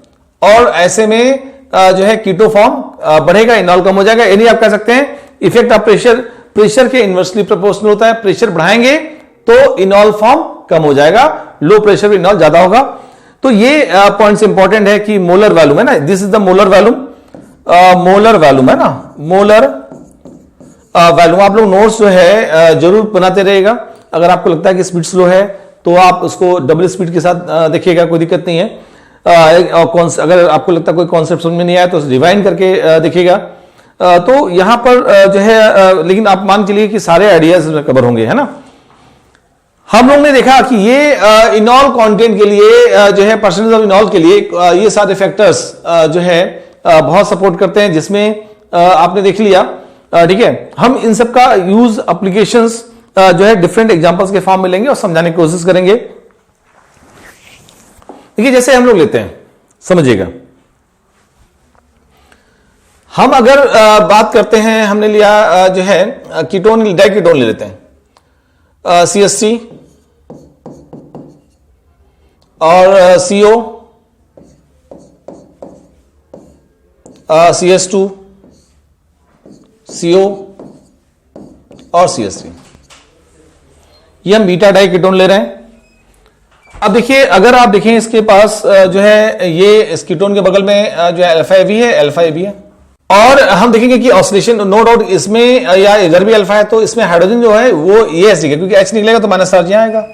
और ऐसे में जो है कीटो फॉर्म बढ़ेगा, इनॉल कम हो जाएगा। यानी आप कह सकते हैं इफेक्ट ऑफ प्रेशर प्रेशर के इनवर्सली प्रोपोर्शनल होता है। प्रेशर बढ़ाएंगे तो इनॉल फॉर्म कम हो जाएगा, लो प्रेशर पर इनॉल ज्यादा होगा। तो ये पॉइंट्स इंपॉर्टेंट है कि मोलर वैल्यूम है ना, this is the molar volume, molar volume है ना, मोलर वैल्यूम। आप लोग नोट्स जो है जरूर बनाते रहेगा। अगर आपको लगता है कि स्पीड स्लो है तो आप उसको डबल स्पीड के साथ देखिएगा, कोई दिक्कत नहीं है। अगर आपको लगता है कोई कॉन्सेप्ट समझ में नहीं आया तो रिवाइंड करके देखिएगा। तो यहां पर जो है लेकिन आप मान के लिए कि सारे आइडियाज कवर होंगे, है ना। हम लोग ने देखा कि ये इनॉल कंटेंट के लिए जो है परसेंटेज ऑफ इनॉल के लिए ये सारे फैक्टर्स जो है बहुत सपोर्ट करते हैं, जिसमें आपने देख लिया, ठीक है। हम इन सब का यूज एप्लीकेशंस जो है डिफरेंट एग्जांपल्स के फॉर्म में लेंगे और समझाने की कोशिश करेंगे। देखिए जैसे हम लोग लेते हैं, समझिएगा, हम अगर बात करते हैं, हमने लिया जो है कीटोन, डाइकीटोन ले लेते हैं, CH3 और CO, CH2, CO और CH3, ये हम बीटा डाइकीटोन ले रहे हैं। अब देखिए, अगर आप देखें इसके पास जो है ये इस कीटोन के बगल में जो है अल्फा AB है, अल्फा AB है, और हम देखेंगे कि ऑक्सीडेशन नो डाउट इसमें या इधर भी अल्फा है, तो इसमें हाइड्रोजन जो है वो ये ऐसे, क्योंकि H निकलेगा तो माइनस चार्ज यहां आएगा,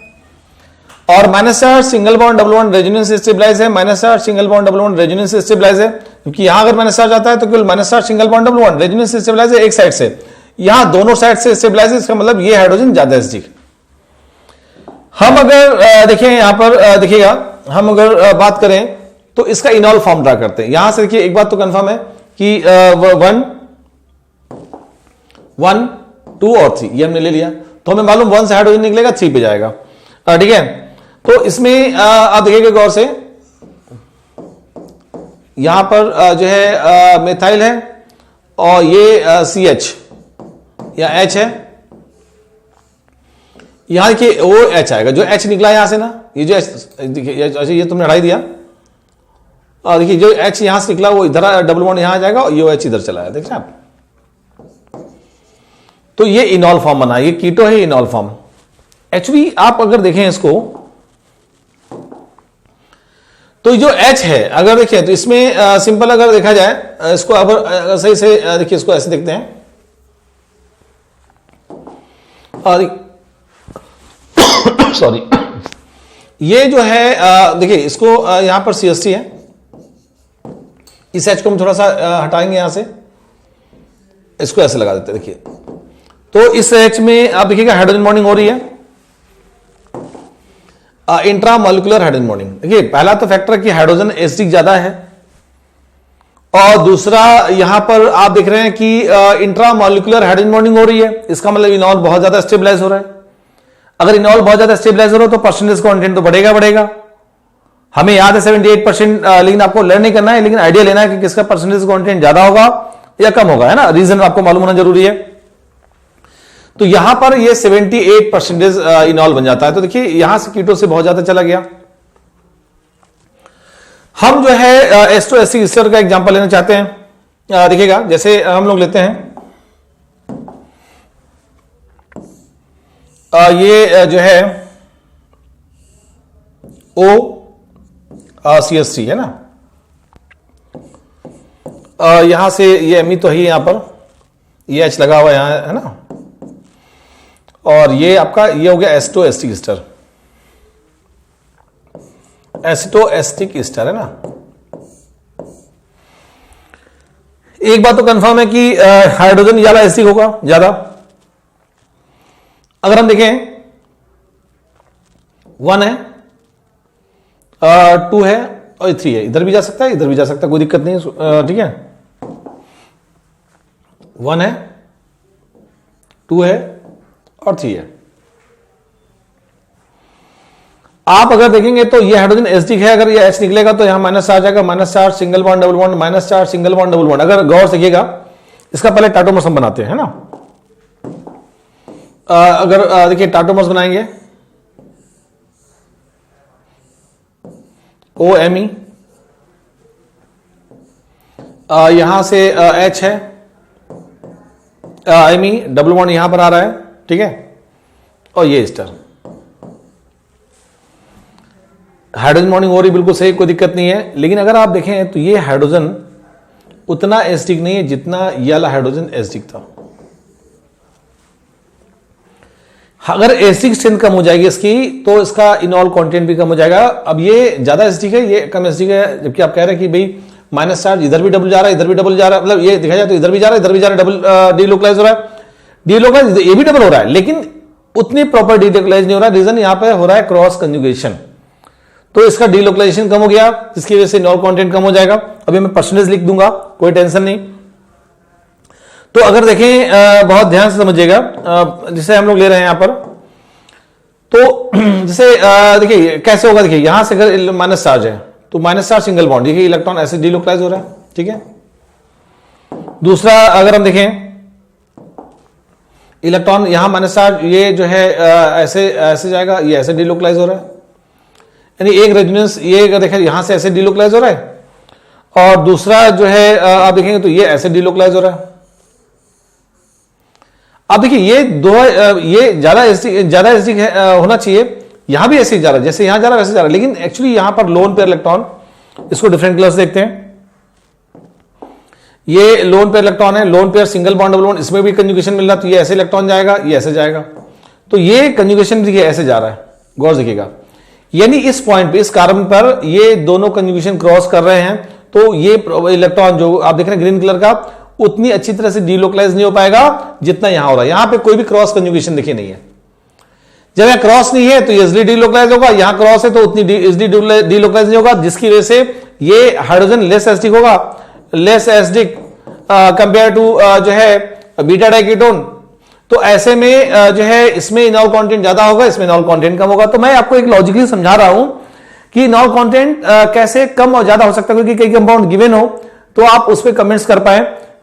और minus charge single bond double bond resonance से स्टेबलाइज है, minus charge single bond double bond resonance से स्टेबलाइज है, क्योंकि यहां अगर माइनस चार्ज आता है तो केवल minus charge single bond double bond resonance से स्टेबलाइज है एक साइड से, यहां दोनों साइड से स्टेबलाइज है, इसका मतलब ये हाइड्रोजन ज्यादा एसिडिक। हम अगर देखें यहां पर देखिएगा, हम अगर बात करें तो इसका इनॉल फॉर्म ड्रा करते हैं। यहां से देखिए एक बात तो कंफर्म है कि 1, 2 और 3 ये हमने ले लिया, तो हमें मालूम 1 से हाइड्रोजन निकलेगा 3 पे जाएगा, ठीक है। तो इसमें आप देखिएगा गौर से, यहां पर जो है मिथाइल है और ये CH या H है, यहां देखिए वो H आएगा, जो H निकला यहां से ना, ये जो देखिए ये तुमने हटाई दिया, और देखिए जो H यहां से निकला वो इधर डबल बॉन्ड यहां आ जाएगा और ये H इधर चला है, देखिए आप। तो ये इनॉल फॉर्म बना, ये कीटो है, इनॉल फॉर्म। HV आप अगर देखें इसको, तो जो H है अगर देखें तो इसमें सिंपल अगर देखा जाए इसको, अगर सही से देखिए इसको ऐसे देखते हैं, और सॉरी ये जो है देखिए इसको यहां पर CH3 है, इस H को हम थोड़ा सा हटाएंगे यहां से, इसको ऐसे लगा देते हैं, देखिए। तो इस H में आप देखिएगा हाइड्रोजन बॉन्डिंग हो रही है, इंट्रामोलिकुलर हाइड्रोजन बॉन्डिंग। देखिए पहला तो फैक्टर कि हाइड्रोजन एसिडिक ज्यादा है, और दूसरा यहां पर आप देख रहे हैं कि इंट्रामोलिकुलर हाइड्रोजन बॉन्डिंग हो रही है, इसका मतलब इनॉल बहुत ज्यादा स्टेबलाइज हो रहा है। अगर इनॉल बहुत ज्यादा स्टेबलाइज हो रहा है तो परसेंटेज कंटेंट तो बढ़ेगा बढ़ेगा। हमें याद है 78%, लेकिन आपको लर्न नहीं करना है, लेकिन आइडिया लेना है कि किसका परसेंटेज कंटेंट ज्यादा होगा या कम होगा, है ना। रीजन आपको मालूम होना जरूरी है। तो यहां पर ये 78% इनॉल बन जाता है। तो देखिए यहां से कीटो से बहुत ज्यादा चला गया। हम जो है एस्टो एसिड ईस्टर का एग्जांपल लेना चाहते हैं। देखिएगा जैसे हम लोग लेते हैं ये जो है CH3 है ना, यहां से ये एमी तो है यहां पर, ये H लगा हुआ यहां है ना, और ये आपका ये हो गया एस्टो एस्टिक ईस्टर, एस्टो एस्टिक ईस्टर है ना। एक बात तो कंफर्म है कि हाइड्रोजन ज्यादा एसिडिक होगा ज्यादा। अगर हम देखें 1 है, 2 है और 3 है, इधर भी जा सकता है इधर भी जा सकता है, कोई दिक्कत नहीं, ठीक है। 1 है, 2 है और 3 है। आप अगर देखेंगे तो ये हाइड्रोजन एसिडिक है, अगर ये H निकलेगा तो यहां माइनस चार्ज आएगा, minus charge single bond double bond, minus charge single bond double bond. अगर गौर से देखिएगा इसका पहले टाटोमर्स हम बनाते हैं, है ना। अगर देखिए टाटोमर्स बनाएंगे, OMe, यहां से H है, Me डबल बॉन्ड यहां पर आ रहा है, ठीक है, और ये ईस्टर। हाइड्रोजन बॉन्डिंग हो रही, बिल्कुल सही, कोई दिक्कत नहीं है। लेकिन अगर आप देखें तो ये हाइड्रोजन उतना एसिडिक नहीं है जितना ये वाला हाइड्रोजन एसिडिक था। अगर एसिडिक स्ट्रेंथ कम हो जाएगी इसकी तो इसका इनॉल कंटेंट भी कम हो जाएगा। अब ये ज्यादा एसिडिक है, ये कम एसिडिक है, जबकि आप कह रहे हैं कि भाई माइनस चार्ज इधर भी डबल जा रहा है, इधर भी डबल जा रहा है, मतलब ये देखा जाए तो इधर भी जा रहा है, इधर भी जा रहा है, डबल डीलोकलाइज हो रहा है, डीलोकलाइज ये भी डबल हो रहा है, लेकिन उतनी प्रॉपर डीलोकलाइज नहीं हो रहा है। रीजन यहां पर हो रहा है क्रॉस कंजुगेशन, तो इसका डीलोकलाइजेशन कम हो गया, जिसकी वजह से इनॉल कंटेंट कम हो जाएगा। अभी मैं परसेंटेज लिख दूंगा, कोई टेंशन नहीं। तो अगर देखें बहुत ध्यान से समझिएगा, जिसे हम लोग ले रहे हैं यहां पर, तो जैसे देखिए कैसे होगा, देखिए यहां से अगर माइनस चार्ज है तो माइनस चार्ज सिंगल बॉन्ड, देखिए इलेक्ट्रॉन ऐसे डीलोकलाइज हो रहा है, ठीक है। दूसरा अगर हम देखें इलेक्ट्रॉन यहां माइनस चार्ज, ये जो है ऐसे ऐसे जाएगा, ये ऐसे डीलोकलाइज हो रहा है, यानी एक रेजोनेंस ये अगर देखें यहां से ऐसे डीलोकलाइज हो रहा है, और दूसरा जो है आप देखेंगे तो ये ऐसे डीलोकलाइज हो रहा है। अब देखिए ये दो, ये ज्यादा एसिडिक होना चाहिए, यहां भी ऐसे ही जा रहा है, जैसे यहां जा रहा है वैसे जा रहा है, लेकिन एक्चुअली यहां पर लोन पेयर इलेक्ट्रॉन, इसको डिफरेंट कलर से देखते हैं। ये लोन पेयर इलेक्ट्रॉन है, lone pair single bond double bond, इसमें भी कंजुगेशन मिल रहा है, तो ये ऐसे इलेक्ट्रॉन जाएगा, ये ऐसे जाएगा, तो ये कंजुगेशन देखिए ऐसे जा रहा है, गौर से देखिएगा। यानी इस पॉइंट पे, इस कार्बन पर ये दोनों कंजुगेशन क्रॉस कर रहे हैं, तो ये इलेक्ट्रॉन जो आप देख रहे हैं ग्रीन कलर का, उतनी अच्छी तरह से डीलोकलाइज नहीं हो पाएगा जितना यहां हो रहा है। यहां पे कोई भी क्रॉस कंजुगेशन देखिए नहीं है, जब यहां क्रॉस नहीं है तो इजिली डीलोकलाइज होगा, यहां क्रॉस है तो उतनी इजिली डीलोकलाइज नहीं होगा, जिसकी वजह से ये हाइड्रोजन लेस एसिडिक होगा, लेस एसिडिक कंपेयर टू जो है बीटा डाइकेटोन। तो ऐसे में जो है इसमें इनॉल कंटेंट ज्यादा होगा, इसमें इनॉल कंटेंट कम होगा। तो मैं आपको एक लॉजिकली समझा रहा हूं कि इनॉल कंटेंट कैसे कम और ज्यादा हो सकता है, क्योंकि कई कंपाउंड गिवन हो तो आप उस पर कमेंट्स कर पाए।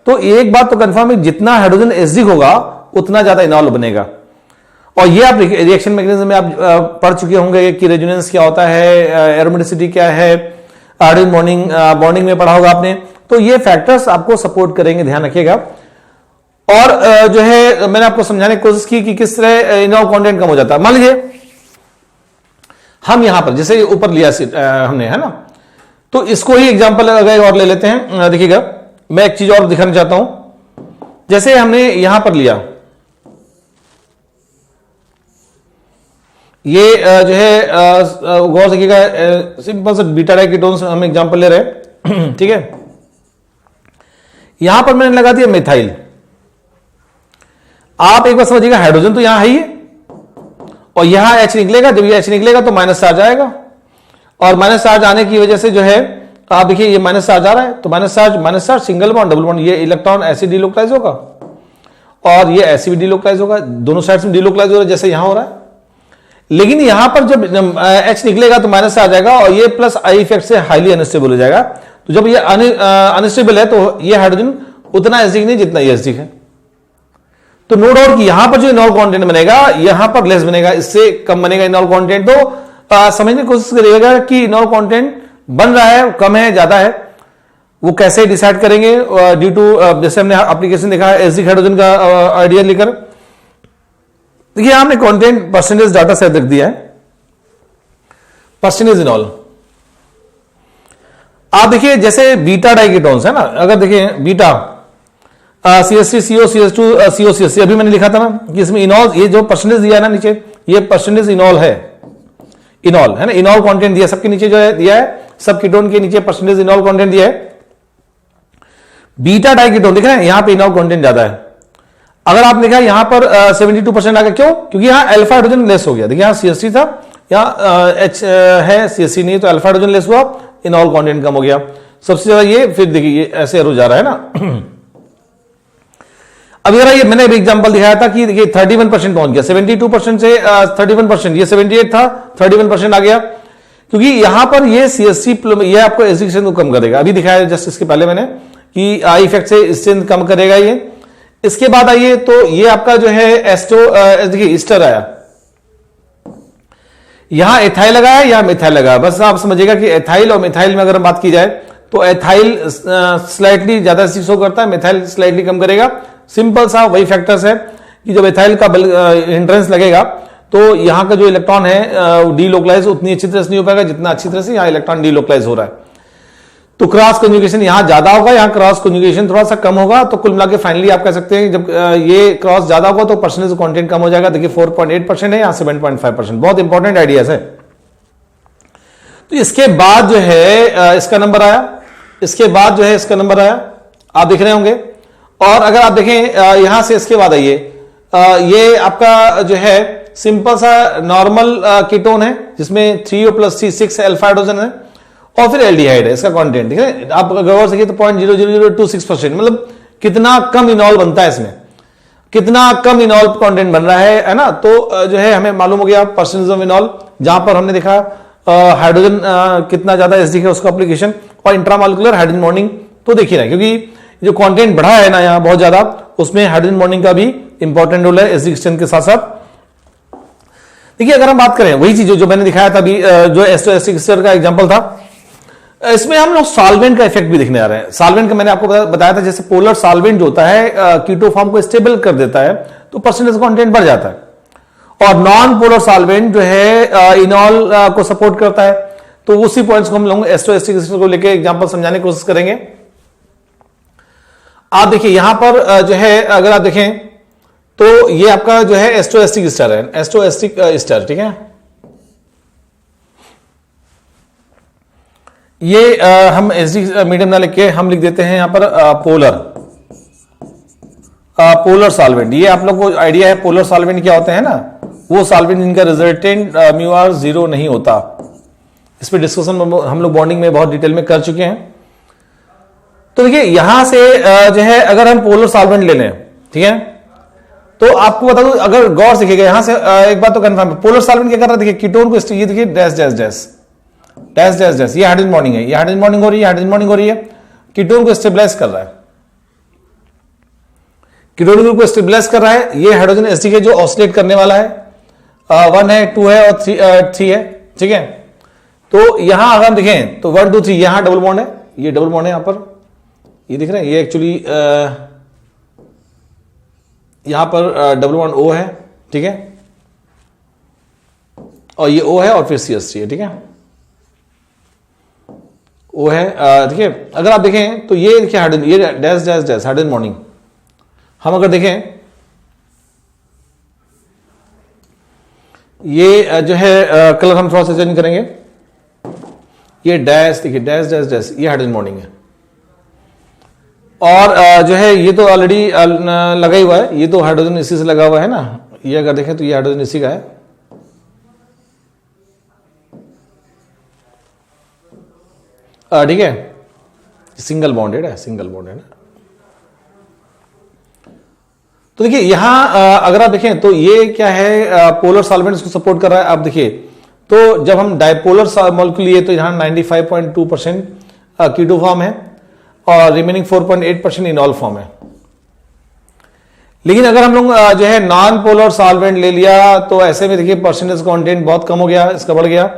तो एक बात तो कंफर्म है, जितना हाइड्रोजन एसिडिक होगा उतना ज्यादा इनॉल बनेगा। और ये आप रिएक्शन मैकेनिज्म में आप पढ़ चुके होंगे कि रेजोनेंस क्या होता है, एरोमेटिसिटी क्या है, हाइड्रोजन बॉन्डिंग में पढ़ा होगा आपने। तो ये फैक्टर्स आपको सपोर्ट करेंगे, ध्यान रखिएगा। और जो है मैंने आपको समझाने की कोशिश की कि किस तरह इनॉल कंटेंट कम हो जाता है। मान लीजिए हम यहां पर जैसे ऊपर लिया हमने, है ना, तो इसको ही एग्जांपल और ले लेते हैं। देखिएगा मैं एक चीज और दिखाना चाहता हूं, जैसे हमने यहां पर लिया, ये जो है गौर से देखिएगा, सिंपल से बीटा डाइकेटोन से हम एग्जांपल ले रहे हैं, ठीक है। यहां पर मैंने लगा दिया मिथाइल। आप एक बार समझिएगा, हाइड्रोजन तो यहां है ही है, और यहां H निकलेगा, जब ये H निकलेगा तो माइनस चार्ज आएगा, और माइनस चार्ज आने की वजह से जो है आप देखिए ये माइनस चार्ज आ रहा है, तो minus charge single bond double bond, ये इलेक्ट्रॉन ऐसे डीलोकलाइज होगा और ये ऐसे भी डीलोकलाइज होगा, दोनों साइड में डीलोकलाइज हो रहा है जैसे यहां हो रहा है। लेकिन यहां पर जब H निकलेगा तो माइनस आ जाएगा, और ये प्लस आई इफेक्ट से हाईली अनस्टेबल हो जाएगा। तो जब ये अनस्टेबल है तो ये हाइड्रोजन उतना एसिडिक नहीं जितना ये एसिडिक है। तो नो डाउट कि यहां पर जो इनॉल कंटेंट बनेगा यहां पर लेस बनेगा, इससे कम बनेगा इनॉल कंटेंट। तो समझने की कोशिश करिएगा कि इनॉल कंटेंट बन रहा है, कम है, ज्यादा है, वो कैसे डिसाइड करेंगे ड्यू टू, जैसे हमने एप्लीकेशन देखा है एसिडिक हाइड्रोजन का आइडिया लेकर। देखिए हमने कंटेंट परसेंटेज डाटा सेट रख दिया है, परसेंटेज इनॉल। आप देखिए जैसे बीटा डाइकेटोन्स है ना, अगर देखिए beta CH3 CO CH2 CO CH3, अभी मैंने लिखा था ना कि इसमें इनॉल, ये जो परसेंटेज दिया है ना नीचे, ये परसेंटेज इनॉल है, इनॉल है ना, इनॉल कंटेंट दिया सबके नीचे जो है दिया है, सब कीटोन के नीचे परसेंटेज इनॉल कंटेंट दिया है। बीटा डाइकेटोन देख रहे हैं, यहां पे इनॉल कंटेंट ज्यादा है। अगर आप देखा यहां पर 72% आ गया, क्यों? क्योंकि यहां अल्फा हाइड्रोजन लेस हो गया। देखिए यहां CH3 था, यहां H है, CH3 नहीं, तो अल्फा हाइड्रोजन लेस हुआ, इनॉल कंटेंट कम हो गया सबसे ज्यादा ये। फिर देखिए ये ऐसे एरो जा रहा है ना। अब ये मैंने भी एग्जांपल दिखाया था कि देखिए 31% पहुंच गया, 72% से 31%, ये 78 था, 31% आ गया, क्योंकि यहां पर ये CH3 ये आपको एसिडिक स्ट्रेंथ को कम करेगा। अभी दिखाया जस्ट इसके पहले मैंने कि आई इफेक्ट से स्ट्रेंथ कम करेगा ये। इसके बाद आइए तो ये आपका जो है देखिए ईस्टर आया, यहां एथाइल लगा है, यहां मिथाइल लगा है। बस आप समझिएगा कि एथाइल और मिथाइल में अगर बात की जाए तो एथाइल स्लाइटली ज्यादा एसिडिक शो करता है, मिथाइल स्लाइटली कम करेगा। सिंपल सा वही फैक्टर्स है कि जब एथाइल का हिंड्रेंस लगेगा तो यहाँ का जो इलेक्ट्रॉन है डीलोकलाइज उतनी अच्छी तरह से नहीं हो पाएगा जितना अच्छी तरह से यहाँ इलेक्ट्रॉन डीलोकलाइज हो रहा है। तो क्रॉस कंजुगेशन यहां ज्यादा होगा, यहां क्रॉस कंजुगेशन थोड़ा सा कम होगा। तो कुल मिला के फाइनली आप कह सकते हैं जब ये क्रॉस ज्यादा होगा तो परसेंटेज कंटेंट कम हो जाएगा। देखिए 4.8% है, यहां 7.5%। बहुत इंपॉर्टेंट आइडियाज है। तो इसके बाद जो है इसका नंबर आया, इसके बाद जो है इसका नंबर आया, आप देख रहे होंगे। और अगर आप देखें यहां से इसके बाद आइए, ये आपका जो है सिंपल सा नॉर्मल कीटोन है जिसमें 3O+3 6 अल्फा हाइड्रोजन है और फिर एल्डिहाइड है। इसका कंटेंट ठीक है, आप गौर से तो 0.00026%, मतलब कितना कम इनॉल बनता है इसमें, कितना कम इनॉल कंटेंट बन रहा है ना। तो जो है हमें मालूम हो गया परसेंटेज ऑफ इनॉल, जहां पर हमने देखा हाइड्रोजन कितना ज्यादा एसिडिक है उसका एप्लीकेशन, और इंट्रामोलिकुलर हाइड्रोजन बॉन्डिंग तो देखिए ना, क्योंकि जो कंटेंट बढ़ा है ना यहाँ बहुत ज्यादा, उसमें हाइड्रोजन बॉन्डिंग का भी इंपॉर्टेंट रोल है एसिडिक स्ट्रेंथ के साथ साथ। देखिए अगर हम बात करें वही चीज जो मैंने दिखाया था अभी, जो एस्टोएस्टिक एस्टर का एग्जांपल था, इसमें हम लोग सॉल्वेंट का इफेक्ट भी देखने आ रहे हैं। सॉल्वेंट का मैंने आपको बताया था, जैसे पोलर सॉल्वेंट जो होता है कीटो फॉर्म को स्टेबल कर देता है तो परसेंटेज कंटेंट बढ़ जाता है। और नॉन पोलर सॉल्वेंट जो है इनॉल को सपोर्ट करता है। तो उसी पॉइंट्स को हम लोग एस्टोएस्टिक एस्टर को लेकर एग्जांपल समझाने की कोशिश करेंगे। आप देखिए यहां पर जो है अगर आप देखें तो ये आपका जो है एस्टोएस्टिक एस्टर है, एस्टोएस्टिक एस्टर ठीक है। ये हम एसिडिक मीडियम ना लिख के हम लिख देते हैं यहां पर पोलर सॉल्वेंट। ये आप लोग को आइडिया है पोलर सॉल्वेंट क्या होते हैं ना, वो सॉल्वेंट जिनका रिजल्टेंट μr 0 नहीं होता। इस पर डिस्कशन हम लोग बॉन्डिंग में बहुत डिटेल में कर चुके हैं। तो देखिए यहां से जो है अगर हम पोलर सॉल्वेंट ले लें ठीक है, तो आपको बता दूं, अगर गौर से देखिएगा यहां से एक बात तो कंफर्म है, पोलर सॉल्वेंट क्या कर रहा है, देखिए कीटोन को ये देखिए dash dash dash dash dash dash, ये हाइड्रोजन बॉन्डिंग है, ये हाइड्रोजन बॉन्डिंग हो रही है, हाइड्रोजन बॉन्डिंग हो रही है, कीटोन को स्टेबलाइज कर रहा है, कीटोन ग्रुप को स्टेबलाइज कर रहा है। ये हाइड्रोजन एसिड है जो ऑसिलेट करने वाला है, 1 है 2 है और 3 है ठीक है। तो यहां अगर हम देखें तो 1 2 3 यहां डबल बॉन्ड है, ये डबल बॉन्ड है यहां पर, ये दिख रहा है, ये एक्चुअली यहां पर डबल बॉन्ड O है ठीक है, और ये O है और फिर CH3 है ठीक है, O है ठीक है। अगर आप देखें तो ये देखिए हाइड्रोजन, ये dash dash dash hydrogen bonding. हम अगर देखें ये जो है कलर हम थोड़ा सा चेंज करेंगे, ये डैश देखिए डैश डैश डैश, ये हाइड्रोजन बॉन्डिंग है। और जो है ये तो ऑलरेडी लगा ही हुआ है, ये तो हाइड्रोजन इसी से लगा हुआ है ना, ये अगर देखें तो ये हाइड्रोजन इसी का है। ठीक है, सिंगल बॉन्डेड है, सिंगल बॉन्डेड है। तो देखिए यहां अगर आप देखें तो ये क्या है, पोलर सॉल्वेंट इसको सपोर्ट कर रहा है। आप देखिए तो जब हम डायपोलर मॉलिक्यूल लिए तो यहां 95.2% कीटो फॉर्म है और रिमेनिंग 4.8% इनॉल फॉर्म है। लेकिन अगर हम लोग जो है नॉन पोलर सॉल्वेंट ले लिया तो ऐसे में देखिए परसेंटेज कंटेंट बहुत कम हो गया, इसका बढ़ गया।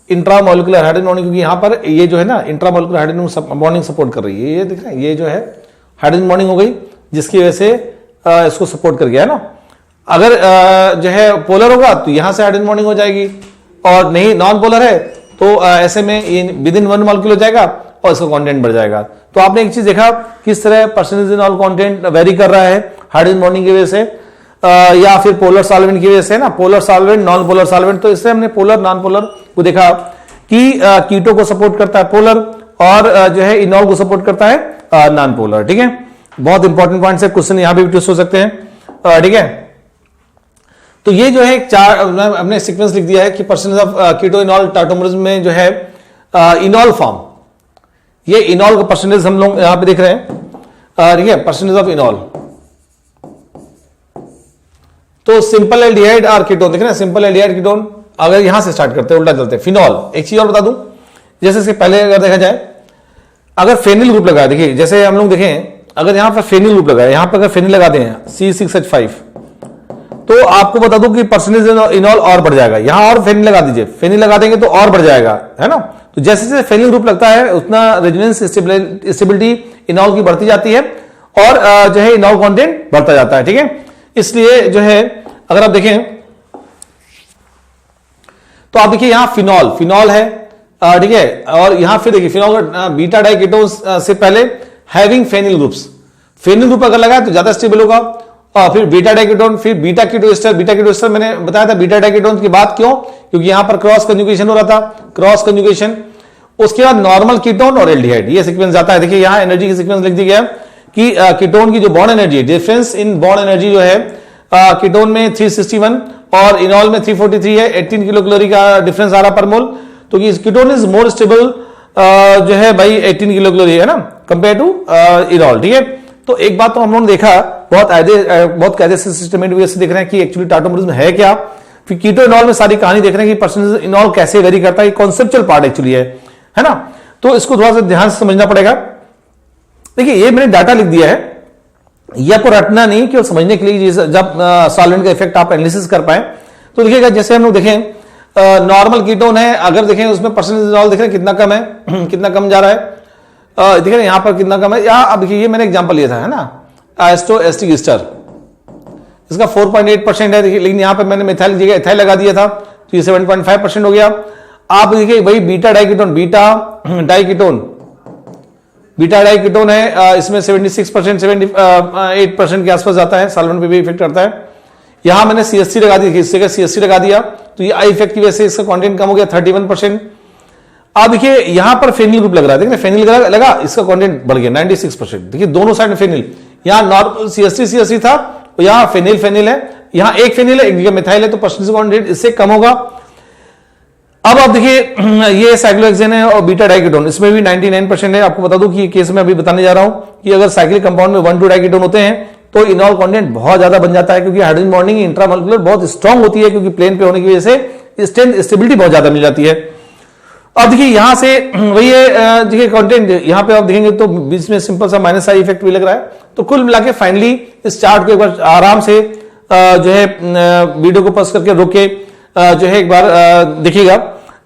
इंट्रामोलिकुलर हाइड्रोजन बॉन्डिंग, क्योंकि यहां पर ये जो है ना इंट्रामोलिकुलर हाइड्रोजन बॉन्डिंग सपोर्ट कर रही है, ये दिख रहा है, ये जो है हाइड्रोजन बॉन्डिंग हो गई जिसकी वजह से इसको सपोर्ट कर गया है ना। अगर जो है पोलर होगा तो यहां से हाइड्रोजन बॉन्डिंग हो जाएगी, और नहीं नॉन पोलर है तो ऐसे में विद इन 1 मॉलिक्यूल हो जाएगा और इसका कंटेंट बढ़ जाएगा। तो आपने एक चीज देखा किस तरह परसेंटेज इनॉल कंटेंट वेरी कर रहा है हाइड्रोजन बॉन्डिंग की वजह से या फिर पोलर सॉल्वेंट की वजह से ना, polar solvent non polar solvent. तो इससे हमने पोलर नॉन पोलर को देखा कि कीटो को सपोर्ट करता है पोलर और जो है इनॉल को सपोर्ट करता है नॉन पोलर। ठीक है, बहुत इंपॉर्टेंट पॉइंट है, क्वेश्चन यहां भी ट्विस्ट हो सकते हैं। ठीक है, तो ये जो है चार हमने सीक्वेंस लिख दिया है कि परसेंटेज ऑफ कीटो इनॉल टार्टोमरिज्म में जो है इनॉल फॉर्म, ये इनॉल का परसेंटेज हम लोग यहां पे देख रहे हैं। ठीक है, परसेंटेज ऑफ इनॉल तो सिंपल एल्डिहाइड और कीटोन देख रहे हैं, सिंपल एल्डिहाइड कीटोन। अगर यहां से स्टार्ट करते हैं उल्टा चलते हैं, फिनॉल। एक चीज और बता दूं, जैसे इसके पहले अगर देखा जाए अगर फेनिल ग्रुप लगाया, देखिए जैसे हम लोग देखें अगर यहां पर फेनिल ग्रुप लगाया, यहां पर अगर फेनिल लगाते हैं C6H5 तो आपको बता दूं कि परसेंटेज इनॉल और बढ़ जाएगा। यहां और फेनिल लगा दीजिए, फेनिल लगा देंगे तो और बढ़ जाएगा, है ना। तो जैसे जैसे फेनिल ग्रुप लगता है उतना रेजोनेंस स्टेबिलिटी इनॉल की बढ़ती जाती है और जो है इनॉल कंटेंट बढ़ता जाता है। ठीक है, इसलिए जो है अगर आप देखें तो आप देखिए यहां फिनॉल है, ठीक है, और यहां फिर देखिए फिनॉल बीटा डाइकीटोन से पहले having phenyl groups, phenyl group अगर लगा तो ज्यादा स्टेबल होगा। और फिर बीटा डाइकीटोन, फिर बीटा कीटो एस्टर मैंने बताया था बीटा डाइकीटोन की बात क्यों, क्योंकि यहां पर क्रॉस कंजुगेशन हो रहा था, क्रॉस कंजुगेशन। उसके बाद नॉर्मल कीटोन और एल्डिहाइड, ये सीक्वेंस जाता है। देखिए यहां एनर्जी की सीक्वेंस लिख दी गया कि कीटोन की जो bond energy, difference in bond energy जो है कीटोन में 361 और इनॉल में 343 है, 18 किलो कैलोरी का डिफरेंस आ रहा पर मोल। तो कीटोन इज मोर स्टेबल जो है भाई 18 किलो कैलोरी है ना कंपेयर टू इनॉल, ठीक है। तो एक बात तो हम लोगों ने देखा, बहुत कायदे से सिस्टमेटिक वे से देख रहे हैं कि एक्चुअली टार्टोमेरिज्म है क्या। फिर कीटो इनॉल में सारी कहानी देख रहे हैं कि परसेंटेज इनॉल कैसे वेरी करता है, कॉन्सेप्चुअल पार्ट एक्चुअली है ना। तो इसको थोड़ा सा ध्यान से समझना पड़ेगा। देखिए ये मैंने डाटा लिख दिया है, ये आपको रटना नहीं, केवल समझने के लिए, जब सॉल्वेंट का इफेक्ट आप एनालिसिस कर पाए। तो देखिएगा जैसे हम लोग देखें नॉर्मल कीटोन है, अगर देखें उसमें परसेंटेज इनॉल देख रहे हैं कितना कम है, कितना कम जा रहा है, देखिए यहां पर कितना कम है। यहाँ अब देखिए ये मैंने एग्जांपल लिया था, है ना, एस्टो एस्टिक ईस्टर, इसका 4.8% है, देखिए, लेकिन यहां पर मैंने मिथाइल की जगह इथाइल लगा दिया था तो ये 7.5% हो गया। आप देखिए भाई बीटा डाइकीटोन है, इसमें 76% 78% के आसपास जाता है, सॉल्वेंट पे भी इफेक्ट करता है। यहां मैंने CH3 लगा दिया, इस जगह CH3 लगा दिया तो ये आई इफेक्ट की वजह से इसका कंटेंट कम हो गया 31%। अब देखिए यहां पर फेनिल ग्रुप लग रहा है, देखिए फेनिल लगा, इसका कंटेंट बढ़ गया 96%। देखिए दोनों साइड में फेनिल, यहां नॉर्मल CH3 था, तो यहां फेनिल है, यहां एक फेनिल है, एक जगह मिथाइल है, तो परसेंटेज कंटेंट इससे कम होगा। अब आप देखिए ये साइक्लोहेक्सेन है और बीटा डाइकीटोन, इसमें भी 99% है। आपको बता दूं कि ये केस में अभी बताने जा रहा हूं कि अगर साइक्लिक कंपाउंड में 1,2 डाइकीटोन होते हैं तो इनॉल कंटेंट बहुत ज्यादा बन जाता है, क्योंकि हाइड्रोजन बॉन्डिंग इंट्रामोलिकुलर बहुत स्ट्रांग होती है, क्योंकि प्लेन पे होने की वजह से स्ट्रेंथ स्टेबिलिटी बहुत ज्यादा मिल जाती है। अब देखिए यहां से वही है, देखिए कंटेंट यहां पे आप देखेंगे तो बीच में सिंपल सा माइनस आई इफेक्ट भी लग रहा है। तो कुल मिला के फाइनली इस चार्ट को एक बार आराम से जो है वीडियो को पॉज करके रोक के जो है एक बार देखिएगा,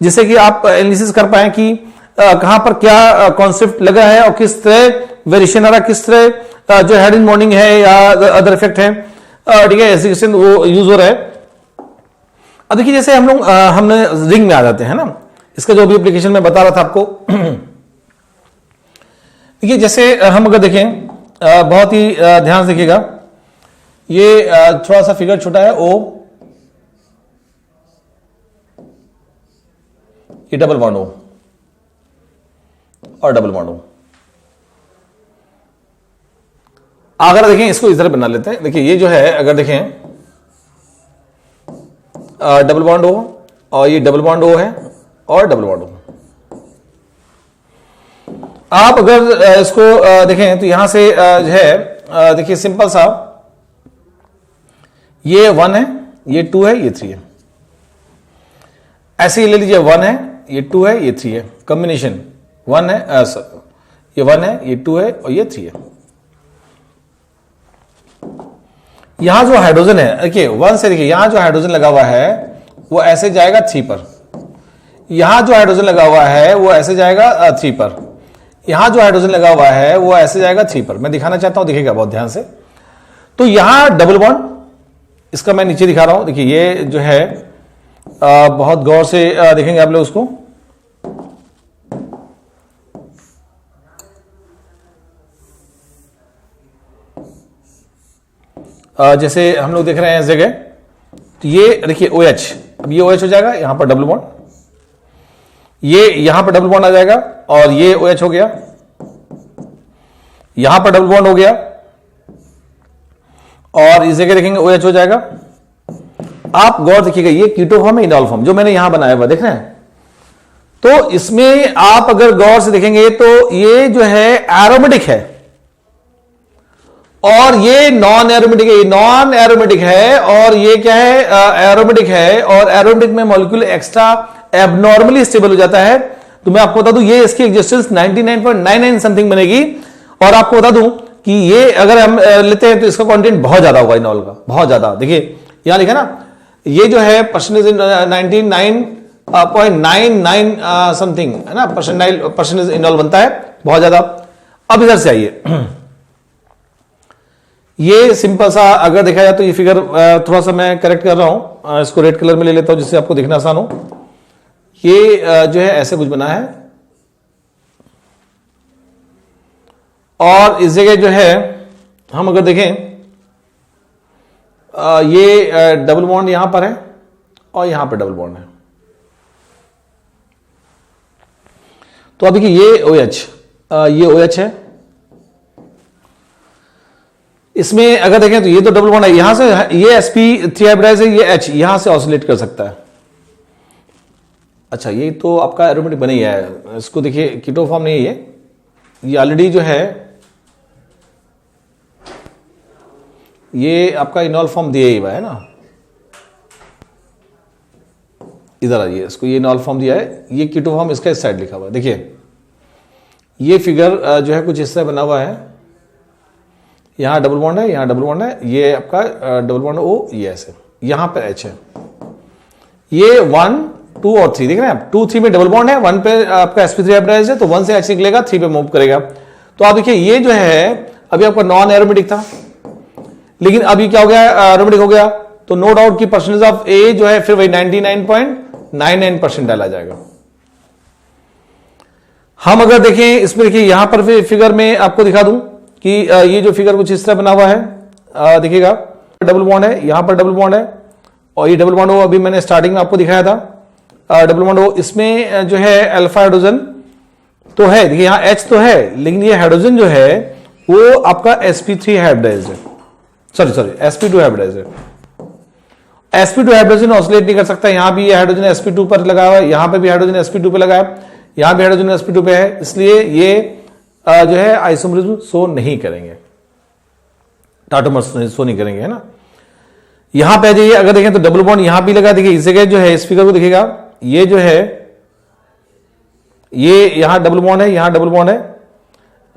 जिससे कि आप एनालिसिस कर पाए कि कहां पर क्या कॉन्सेप्ट लगा है और किस तरह वेरिएशन आ रहा, किस तरह जो हाइड्रोजन बॉन्डिंग है या अदर इफेक्ट है, ठीक है, एसिकेशन वो यूज हो रहा है। अब देखिए जैसे हम लोग हमने रिंग में आ जाते हैं ना, इसका जो भी एप्लीकेशन में बता रहा था आपको। देखिए जैसे हम अगर देखें बहुत ही ध्यान से देखिएगा, ये थोड़ा सा फिगर छोटा है, ओ ये डबल बॉन्ड हो और डबल बॉन्ड हो। अगर देखें इसको इस तरह बना लेते हैं, देखिए ये जो है अगर देखें डबल बॉन्ड हो और ये डबल बॉन्ड हो है और डबल बॉन्ड हो। आप अगर इसको देखें तो यहां से जो है देखिए सिंपल सा, ये 1 है, ये 2 है, ये 3 है, ऐसे ही ले लीजिए 1 है, ये 2 है, ये 3 है, कॉम्बिनेशन 1 है, ये 1 है, ये 2 है और ये 3 है। यहां जो हाइड्रोजन है, देखिए 1 से देखिए यहां जो हाइड्रोजन लगा हुआ है वो ऐसे जाएगा 3 पर, यहां जो हाइड्रोजन लगा हुआ है वो ऐसे जाएगा 3 पर, यहां जो हाइड्रोजन लगा हुआ है वो ऐसे जाएगा 3 पर। मैं दिखाना चाहता हूं, देखिएगा बहुत ध्यान से। तो यहां डबल बॉन्ड, इसका मैं नीचे दिखा रहा हूं, देखिए ये जो है बहुत गौर से देखेंगे आप लोग उसको। जैसे हम लोग देख रहे हैं इस जगह, तो ये देखिए OH, अब ये OH हो जाएगा, यहां पर डबल बॉन्ड, ये यहां पर डबल बॉन्ड आ जाएगा और ये OH हो गया, यहां पर डबल बॉन्ड हो गया और इस जगह देखेंगे OH हो जाएगा। आप गौर देखिएगा, ये कीटो फॉर्म है, इनॉल फॉर्म जो मैंने यहां बनाया हुआ देख रहे हैं। तो इसमें आप अगर गौर से देखेंगे तो ये जो है एरोमेटिक है और ये नॉन एरोमेटिक है, ये नॉन एरोमेटिक है और ये क्या है, एरोमेटिक है। और एरोमेटिक में मॉलिक्यूल एक्स्ट्रा एबनॉर्मली स्टेबल हो जाता है। तो मैं आपको बता दूं ये इसकी एग्जिस्टेंस 99.99 समथिंग बनेगी। और आपको बता दूं कि ये अगर हम लेते हैं तो इसका कंटेंट बहुत ज्यादा होगा इनॉल का, बहुत ज्यादा। देखिए यहां लिखा ना, ये जो है परसेंटेज 99.99 समथिंग है ना, परसेंटेज इनॉल बनता है, बहुत ज्यादा। अब इधर से आइए, ये सिंपल सा अगर देखा जाए तो ये फिगर थोड़ा सा मैं करेक्ट कर रहा हूं, इसको रेड कलर में ले लेता हूं जिससे आपको देखना आसान हो। ये जो है ऐसे कुछ बना है, और इस जगह जो है हम अगर देखें ये डबल बॉन्ड यहां पर है और यहां पर डबल बॉन्ड है। तो अब देखिए ये OH है, इसमें अगर देखें तो ये तो डबल बॉन्ड है, यहां से ये sp3 हाइब्रिडाइज है, ये H यहां से ऑसिलेट कर सकता है। अच्छा, ये तो आपका एरोमेटिक बना ही है, इसको देखिए कीटो फॉर्म नहीं है, ये ऑलरेडी जो है ये आपका इनॉल फॉर्म दिया ही हुआ है ना, इधर आइए, इसको ये इनॉल फॉर्म दिया है, ये कीटो फॉर्म इसका इस साइड लिखा हुआ है। देखिए ये फिगर जो है कुछ इस तरह बना हुआ है, यहां डबल बॉन्ड है, यहां डबल बॉन्ड है, ये आपका डबल बॉन्ड O, ये ऐसे, यहां पर H है, ये 1 2 और 3 देख रहे हैं आप, 2 3 में डबल बॉन्ड है, 1 पे आपका sp3 हाइब्रिडाइज है, तो 1 से H निकलेगा, 3 पे मूव करेगा। तो आप देखिए ये जो है अभी आपका नॉन एरोमेटिक था, लेकिन अभी क्या हो गया, एरोमेटिक हो गया, तो नो डाउट की परसेंटेज ऑफ A जो है फिर वही 99.99% डाला जाएगा। हम अगर देखें इसमें, देखिए यहां पर फिगर में आपको दिखा दूं कि ये जो फिगर कुछ इस तरह बना हुआ है, देखिएगा डबल बॉन्ड है, यहां पर डबल बॉन्ड है, और ये डबल बॉन्ड O अभी मैंने स्टार्टिंग में आपको दिखाया था, डबल बॉन्ड O, इसमें जो है अल्फा हाइड्रोजन तो है, देखिए यहां H तो है, लेकिन ये हाइड्रोजन जो है वो आपका sp3 हाइब्रिडाइज है, सॉरी sp2 हाइब्रिडाइज है। sp2 हाइड्रोजन ऑसिलेट नहीं कर सकता, यहां भी ये हाइड्रोजन sp2 पर लगा हुआ है, यहां पे भी हाइड्रोजन sp2 पे लगा है, यहां भी हाइड्रोजन sp2 पे है, इसलिए ये जो है आइसोमरिज्म शो नहीं करेंगे, टाटोमर्स शो नहीं करेंगे, है ना। यहां पे जाइए, अगर देखें तो डबल बॉन्ड यहां भी लगा, देखिए इस जगह जो है, इस फिगर को देखिएगा, ये जो है ये यहां डबल बॉन्ड है, यहां डबल बॉन्ड है,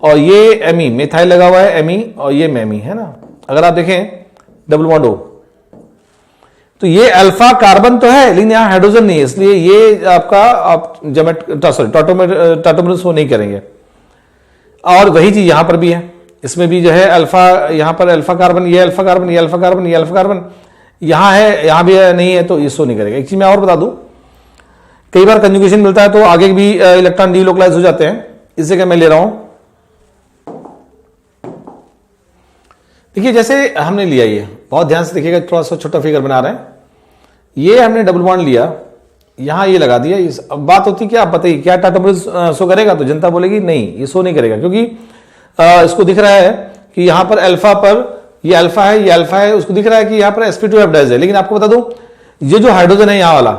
और ये एमी मिथाइल लगा हुआ है, एमी, और ये मेमी है ना। अगर आप देखें डबल बॉन्ड O, तो ये अल्फा कार्बन तो है, लेकिन यहां हाइड्रोजन नहीं है, इसलिए ये आपका आप टाटोमर शो नहीं करेंगे। और वही चीज यहां पर भी है, इसमें भी जो है अल्फा, यहां पर अल्फा कार्बन, ये अल्फा कार्बन, ये अल्फा कार्बन, ये अल्फा कार्बन, यहां है, यहां भी नहीं है, तो ये शो नहीं करेगा। एक चीज मैं और बता दूं, कई बार कंजुगेशन मिलता है तो आगे भी इलेक्ट्रॉन डीलोकलाइज हो जाते हैं, इस जगह मैं ले रहा हूं, देखिए जैसे हमने लिया, ये बहुत ध्यान से देखिएगा, थोड़ा सा छोटा फिगर बना रहे हैं, ये हमने डबल बॉन्ड लिया, यहां ये लगा दिया, अब बात होती है कि आप बताइए क्या टाटोमर्स शो करेगा, तो जनता बोलेगी नहीं, ये शो नहीं करेगा, क्योंकि इसको दिख रहा है कि यहां पर अल्फा पर ये अल्फा है, ये अल्फा है, उसको दिख रहा है कि यहां पर sp2 हाइब्रिडाइज है, लेकिन आपको बता दूं ये जो हाइड्रोजन है यहां वाला,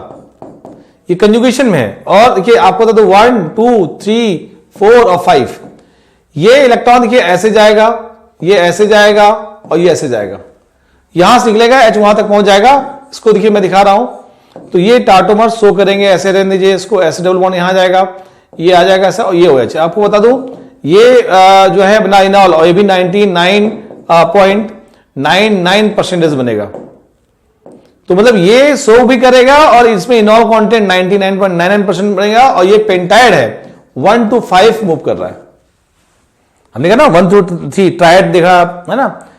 ये कंजुगेशन में है, और देखिए आपको बता दूं 1 2 3 4 और 5, ये इलेक्ट्रॉन देखिए ऐसे जाएगा, ये ऐसे जाएगा, और ये ऐसे जाएगा, यहां से निकलेगा, H वहां तक पहुंच जाएगा, इसको देखिए मैं दिखा रहा हूं, तो ये टाटोमर शो करेंगे, ऐसे रहने दीजिए इसको, ऐसे डबल बॉन्ड यहां जाएगा, ये आ जाएगा ऐसा, और ये OH। आपको बता दूं ये जो है इनॉल, और ये भी 99.99% बनेगा, तो मतलब ये शो भी करेगा, और इसमें इनॉल कंटेंट 99.99% बनेगा, और ये पेंटाइड है, 1 to 5 मूव कर रहा है। हमने कहा ना 1 to 3 ट्राइड देखा है ना,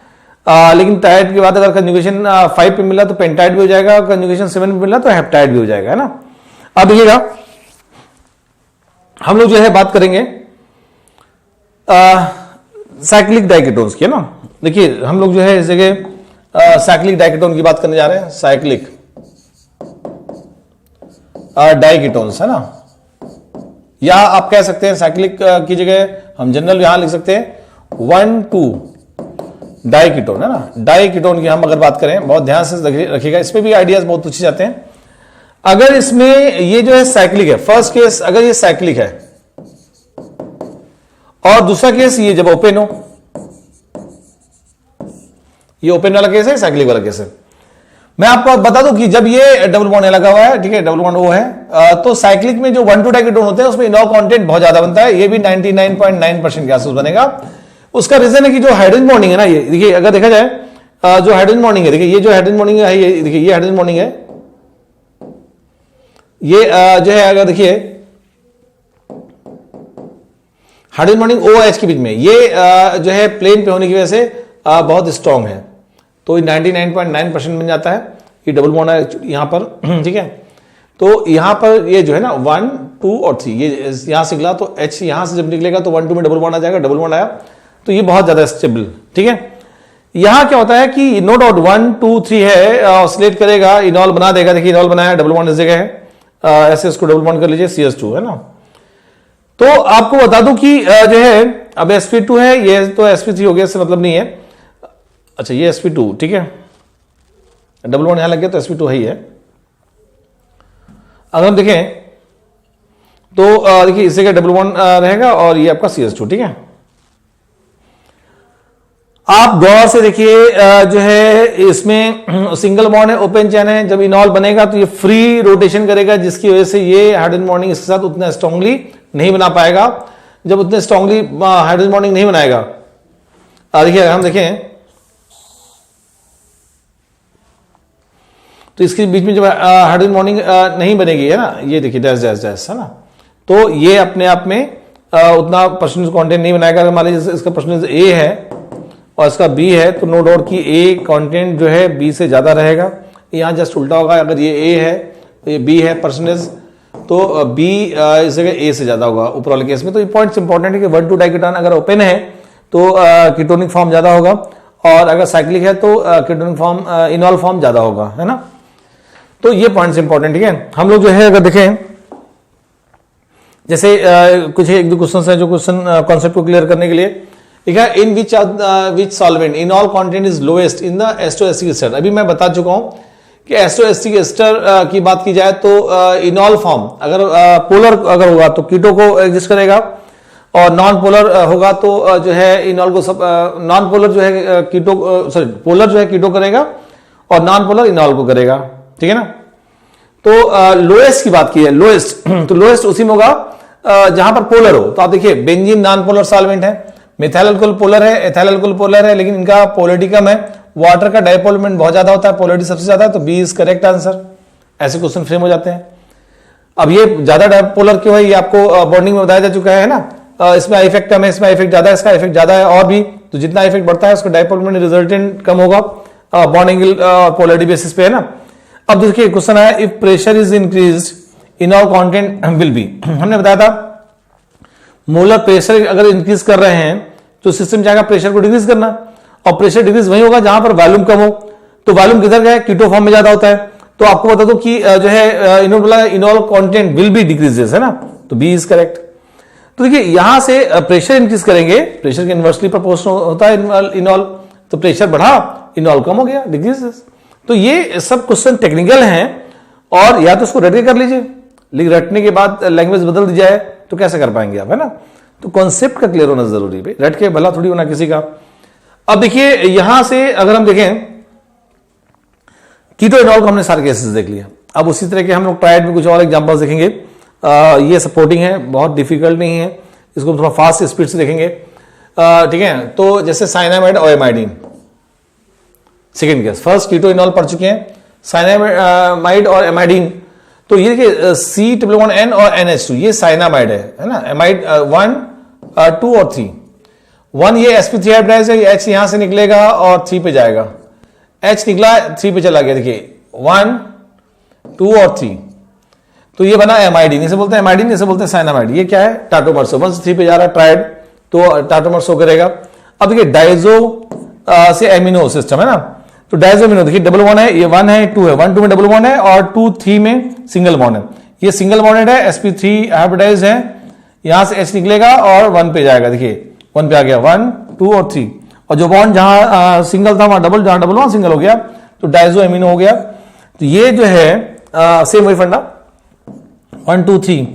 लेकिन ट्राइड के बाद अगर कंजुगेशन 5 पे मिला तो पेंटाइड भी हो जाएगा, कंजुगेशन 7 पे मिला तो हेप्टाइड भी हो जाएगा, है ना। अब देखिएगा हम लोग जो है बात करेंगे साइक्लिक डाइकेटोन्स की, है ना। देखिए हम लोग जो है इस जगह साइक्लिक डाइकेटोन की बात करने जा रहे हैं, साइक्लिक डाइकेटोन्स, है ना, या आप कह सकते हैं साइक्लिक की जगह हम जनरल यहां लिख सकते हैं 1 2 डाइकेटोन, है ना। डाइकेटोन की हम अगर बात करें, बहुत ध्यान से रखिएगा, इसमें भी आइडियाज बहुत पूछे जाते हैं। अगर इसमें ये जो है साइक्लिक है, फर्स्ट केस अगर ये साइक्लिक है, और दूसरा केस ये जब ओपन हो, ये ओपन वाला केस है, साइक्लिक वाला केस है। मैं आपको बता दूं कि जब ये डबल बॉन्ड लगा हुआ है, ठीक है, डबल बॉन्ड O है, तो साइक्लिक में जो 1 2 डाइकेटोन होते हैं उसमें इनॉल कंटेंट बहुत ज्यादा बनता है, ये भी 99.9% के आसपास बनेगा। उसका रीजन है कि जो हाइड्रोजन बॉन्डिंग है ना, ये देखिए अगर देखा जाए जो हाइड्रोजन बॉन्डिंग है, देखिए ये जो हाइड्रोजन बॉन्डिंग है, ये देखिए ये हाइड्रोजन बॉन्डिंग है, ये जो है अगर देखिए हाइड्रोजन बॉन्डिंग OH के बीच में, ये जो है प्लेन पे होने की वजह से बहुत स्ट्रांग है, तो 99.9% बन जाता है, ये डबल बॉन्ड है यहां पर, ठीक है। तो यहां पर ये जो है ना 1 2 और 3 ये यहां से निकला, तो H यहां से जब निकलेगा तो 1 2 में डबल बॉन्ड आ जाएगा, डबल बॉन्ड आया तो ये बहुत ज्यादा स्टेबल। ठीक है, यहां क्या होता है कि नो डाउट 1 2 3 है, ऑसिलेट करेगा, इनॉल बना देगा। देखिए इनॉल बनाया, डबल बॉन्ड इस जगह है, ऐसे इसको डबल बॉन्ड कर लीजिए, CH2 है ना। तो आपको बता दूं कि जो है अब sp2 है, ये तो sp3 हो गया, इससे मतलब नहीं है। अच्छा ये sp2, ठीक है, डबल बॉन्ड यहां लग गया तो sp2 है ही है। अगर हम देखें तो देखिए इस जगह डबल बॉन्ड रहेगा और ये आपका CH2। ठीक है, आप गौर से देखिए जो है इसमें सिंगल बॉन्ड है, ओपन चेन है, जब इनॉल बनेगा तो ये फ्री रोटेशन करेगा, जिसकी वजह से ये हाइड्रोजन बॉन्डिंग इसके साथ उतना स्ट्रांगली नहीं बना पाएगा। जब उतने स्ट्रांगली हाइड्रोजन बॉन्डिंग नहीं बनाएगा, देखिए हम देखें तो इसके बीच में जब हाइड्रोजन बॉन्डिंग नहीं बनेगी है ना, ये देखिए डैश डैश डैश है ना, तो ये अपने आप में उतना परसेंटेज कंटेंट नहीं बनाएगा। अगर मान लीजिए इसका परसेंटेज A है और इसका B है, तो नो डाउट कि A कंटेंट जो है B से ज्यादा रहेगा। यहां जस्ट उल्टा होगा, अगर ये A है तो ये B है परसेंटेज, तो B इस जगह A से ज्यादा होगा ऊपर वाले केस में। तो ये पॉइंट्स इंपॉर्टेंट है कि 1 2 डाइकेटोन अगर ओपन है तो कीटोनिक फॉर्म ज्यादा होगा, और अगर साइक्लिक है तो कीटोनिक फॉर्म इनॉल फॉर्म ज्यादा होगा, है ना। तो ये पॉइंट्स इंपॉर्टेंट। ठीक है, हम लोग जो है अगर देखें जैसे कुछ एक दो क्वेश्चन है जो क्वेश्चन कॉन्सेप्ट को क्लियर करने के लिए, ठीक है, in which solvent enol content is lowest in the acetoacetic ester. अभी मैं बता चुका हूं कि एस्टोएस्टिक एस्टर की बात की जाए तो इनॉल फॉर्म अगर पोलर अगर होगा तो कीटो को एग्जिस्ट करेगा, और नॉन पोलर होगा तो जो है इनॉल को सब नॉन पोलर जो है कीटो सॉरी पोलर जो है कीटो करेगा और नॉन पोलर इनॉल को करेगा। ठीक है ना, तो लोएस्ट की बात की है, लोएस्ट तो लोएस्ट उसी में होगा जहां पर पोलर हो। तो आप देखिए बेंजीन नॉन पोलर सॉल्वेंट है, मिथाइल अल्कोहल पोलर है, एथाइल अल्कोहल पोलर है, लेकिन इनका पोलरिटी कम है। वाटर का डायपोल मोमेंट बहुत ज्यादा होता है, पोलरिटी सबसे ज्यादा है, तो बी इज करेक्ट आंसर। ऐसे क्वेश्चन फ्रेम हो जाते हैं। अब ये ज्यादा डायपोलर क्यों है, ये आपको बॉन्डिंग में बताया जा चुका है ना। इसमें इफेक्ट कम है, इसमें इफेक्ट ज्यादा है, इसका इफेक्ट ज्यादा है, और भी तो जितना इफेक्ट बढ़ता है उसका डायपोल मोमेंट रिजल्टेंट कम होगा बॉन्ड एंगल पोलरिटी बेसिस पे, है ना। अब देखिए क्वेश्चन है, if pressure is increased इनॉल content will be. हमने बताया था मोलर प्रेशर अगर इंक्रीज कर रहे हैं तो सिस्टम जाएगा प्रेशर को डिक्रीज करना, और प्रेशर डिक्रीज वही होगा जहां पर वॉल्यूम कम हो। तो वॉल्यूम किधर गया, कीटो फॉर्म में ज्यादा होता है। तो आपको बता दो कि जो है इनॉल कंटेंट विल बी डिक्रीजेस, है ना, तो बी इज करेक्ट। तो देखिए यहां से प्रेशर इंक्रीज करेंगे, प्रेशर के इनवर्सली प्रोपोर्शनल होता है इनॉल, तो प्रेशर बढ़ा इनॉल कम हो गया, डिक्रीजेस। तो ये सब क्वेश्चन टेक्निकल हैं, और या तो उसको रट के कर लीजिए, लेकिन रटने के बाद लैंग्वेज बदल दी जाए तो कैसे कर पाएंगे आप, है ना। तो कॉन्सेप्ट का क्लियर होना जरूरी है, रट के भला थोड़ी होना किसी का। अब देखिए यहां से अगर हम देखें कीटो इनॉल को हमने सारे केसेस देख लिया। अब उसी तरह के हम लोग ट्रायड में कुछ और एग्जांपल्स देखेंगे। ये सपोर्टिंग है, बहुत डिफिकल्ट नहीं है, इसको हम थोड़ा फास्ट स्पीड से देखेंगे। ठीक है, तो जैसे साइनामाइड और एमाइडीन, सेकेंड केस। फर्स्ट कीटो इनॉल पढ़ चुके हैं, साइनामाइड और एमाइडीन। तो ये देखिए C+1N और NH2 ये साइनामाइड है ना। एमाइड 1 2 और 3, 1 ये sp3 हाइब्रिडाइज है, H यहां से निकलेगा और 3 पे जाएगा, H निकला 3 पे चला गया, देखिए 1 2 और 3, तो ये बना एमाइडीन। इसे बोलते हैं एमाइडीन, इसे बोलते हैं साइनामाइड। ये क्या है, टाटोमर से 1 से 3 पे जा रहा है ट्रायड, तो टाटोमर शो करेगा। अब देखिए डाइजो से एमिनो सिस्टम है ना, तो डाइजोमिनो देखिए डबल बॉन्ड है, ये 1 है 2 है, 1 2 में डबल बॉन्ड है और 2 3 में सिंगल बॉन्ड है। ये सिंगल बॉन्डेड है, sp3 हाइब्रिडाइज है, यहां से H निकलेगा और 1 पे जाएगा, देखिए 1 पे आ गया, 1 2 और 3, और जो बॉन्ड जहां सिंगल था वहां डबल, जहां डबल वहां सिंगल हो गया, तो डाइजो एमिनो हो गया। तो ये जो है सेम वही फंडा, 1 2 3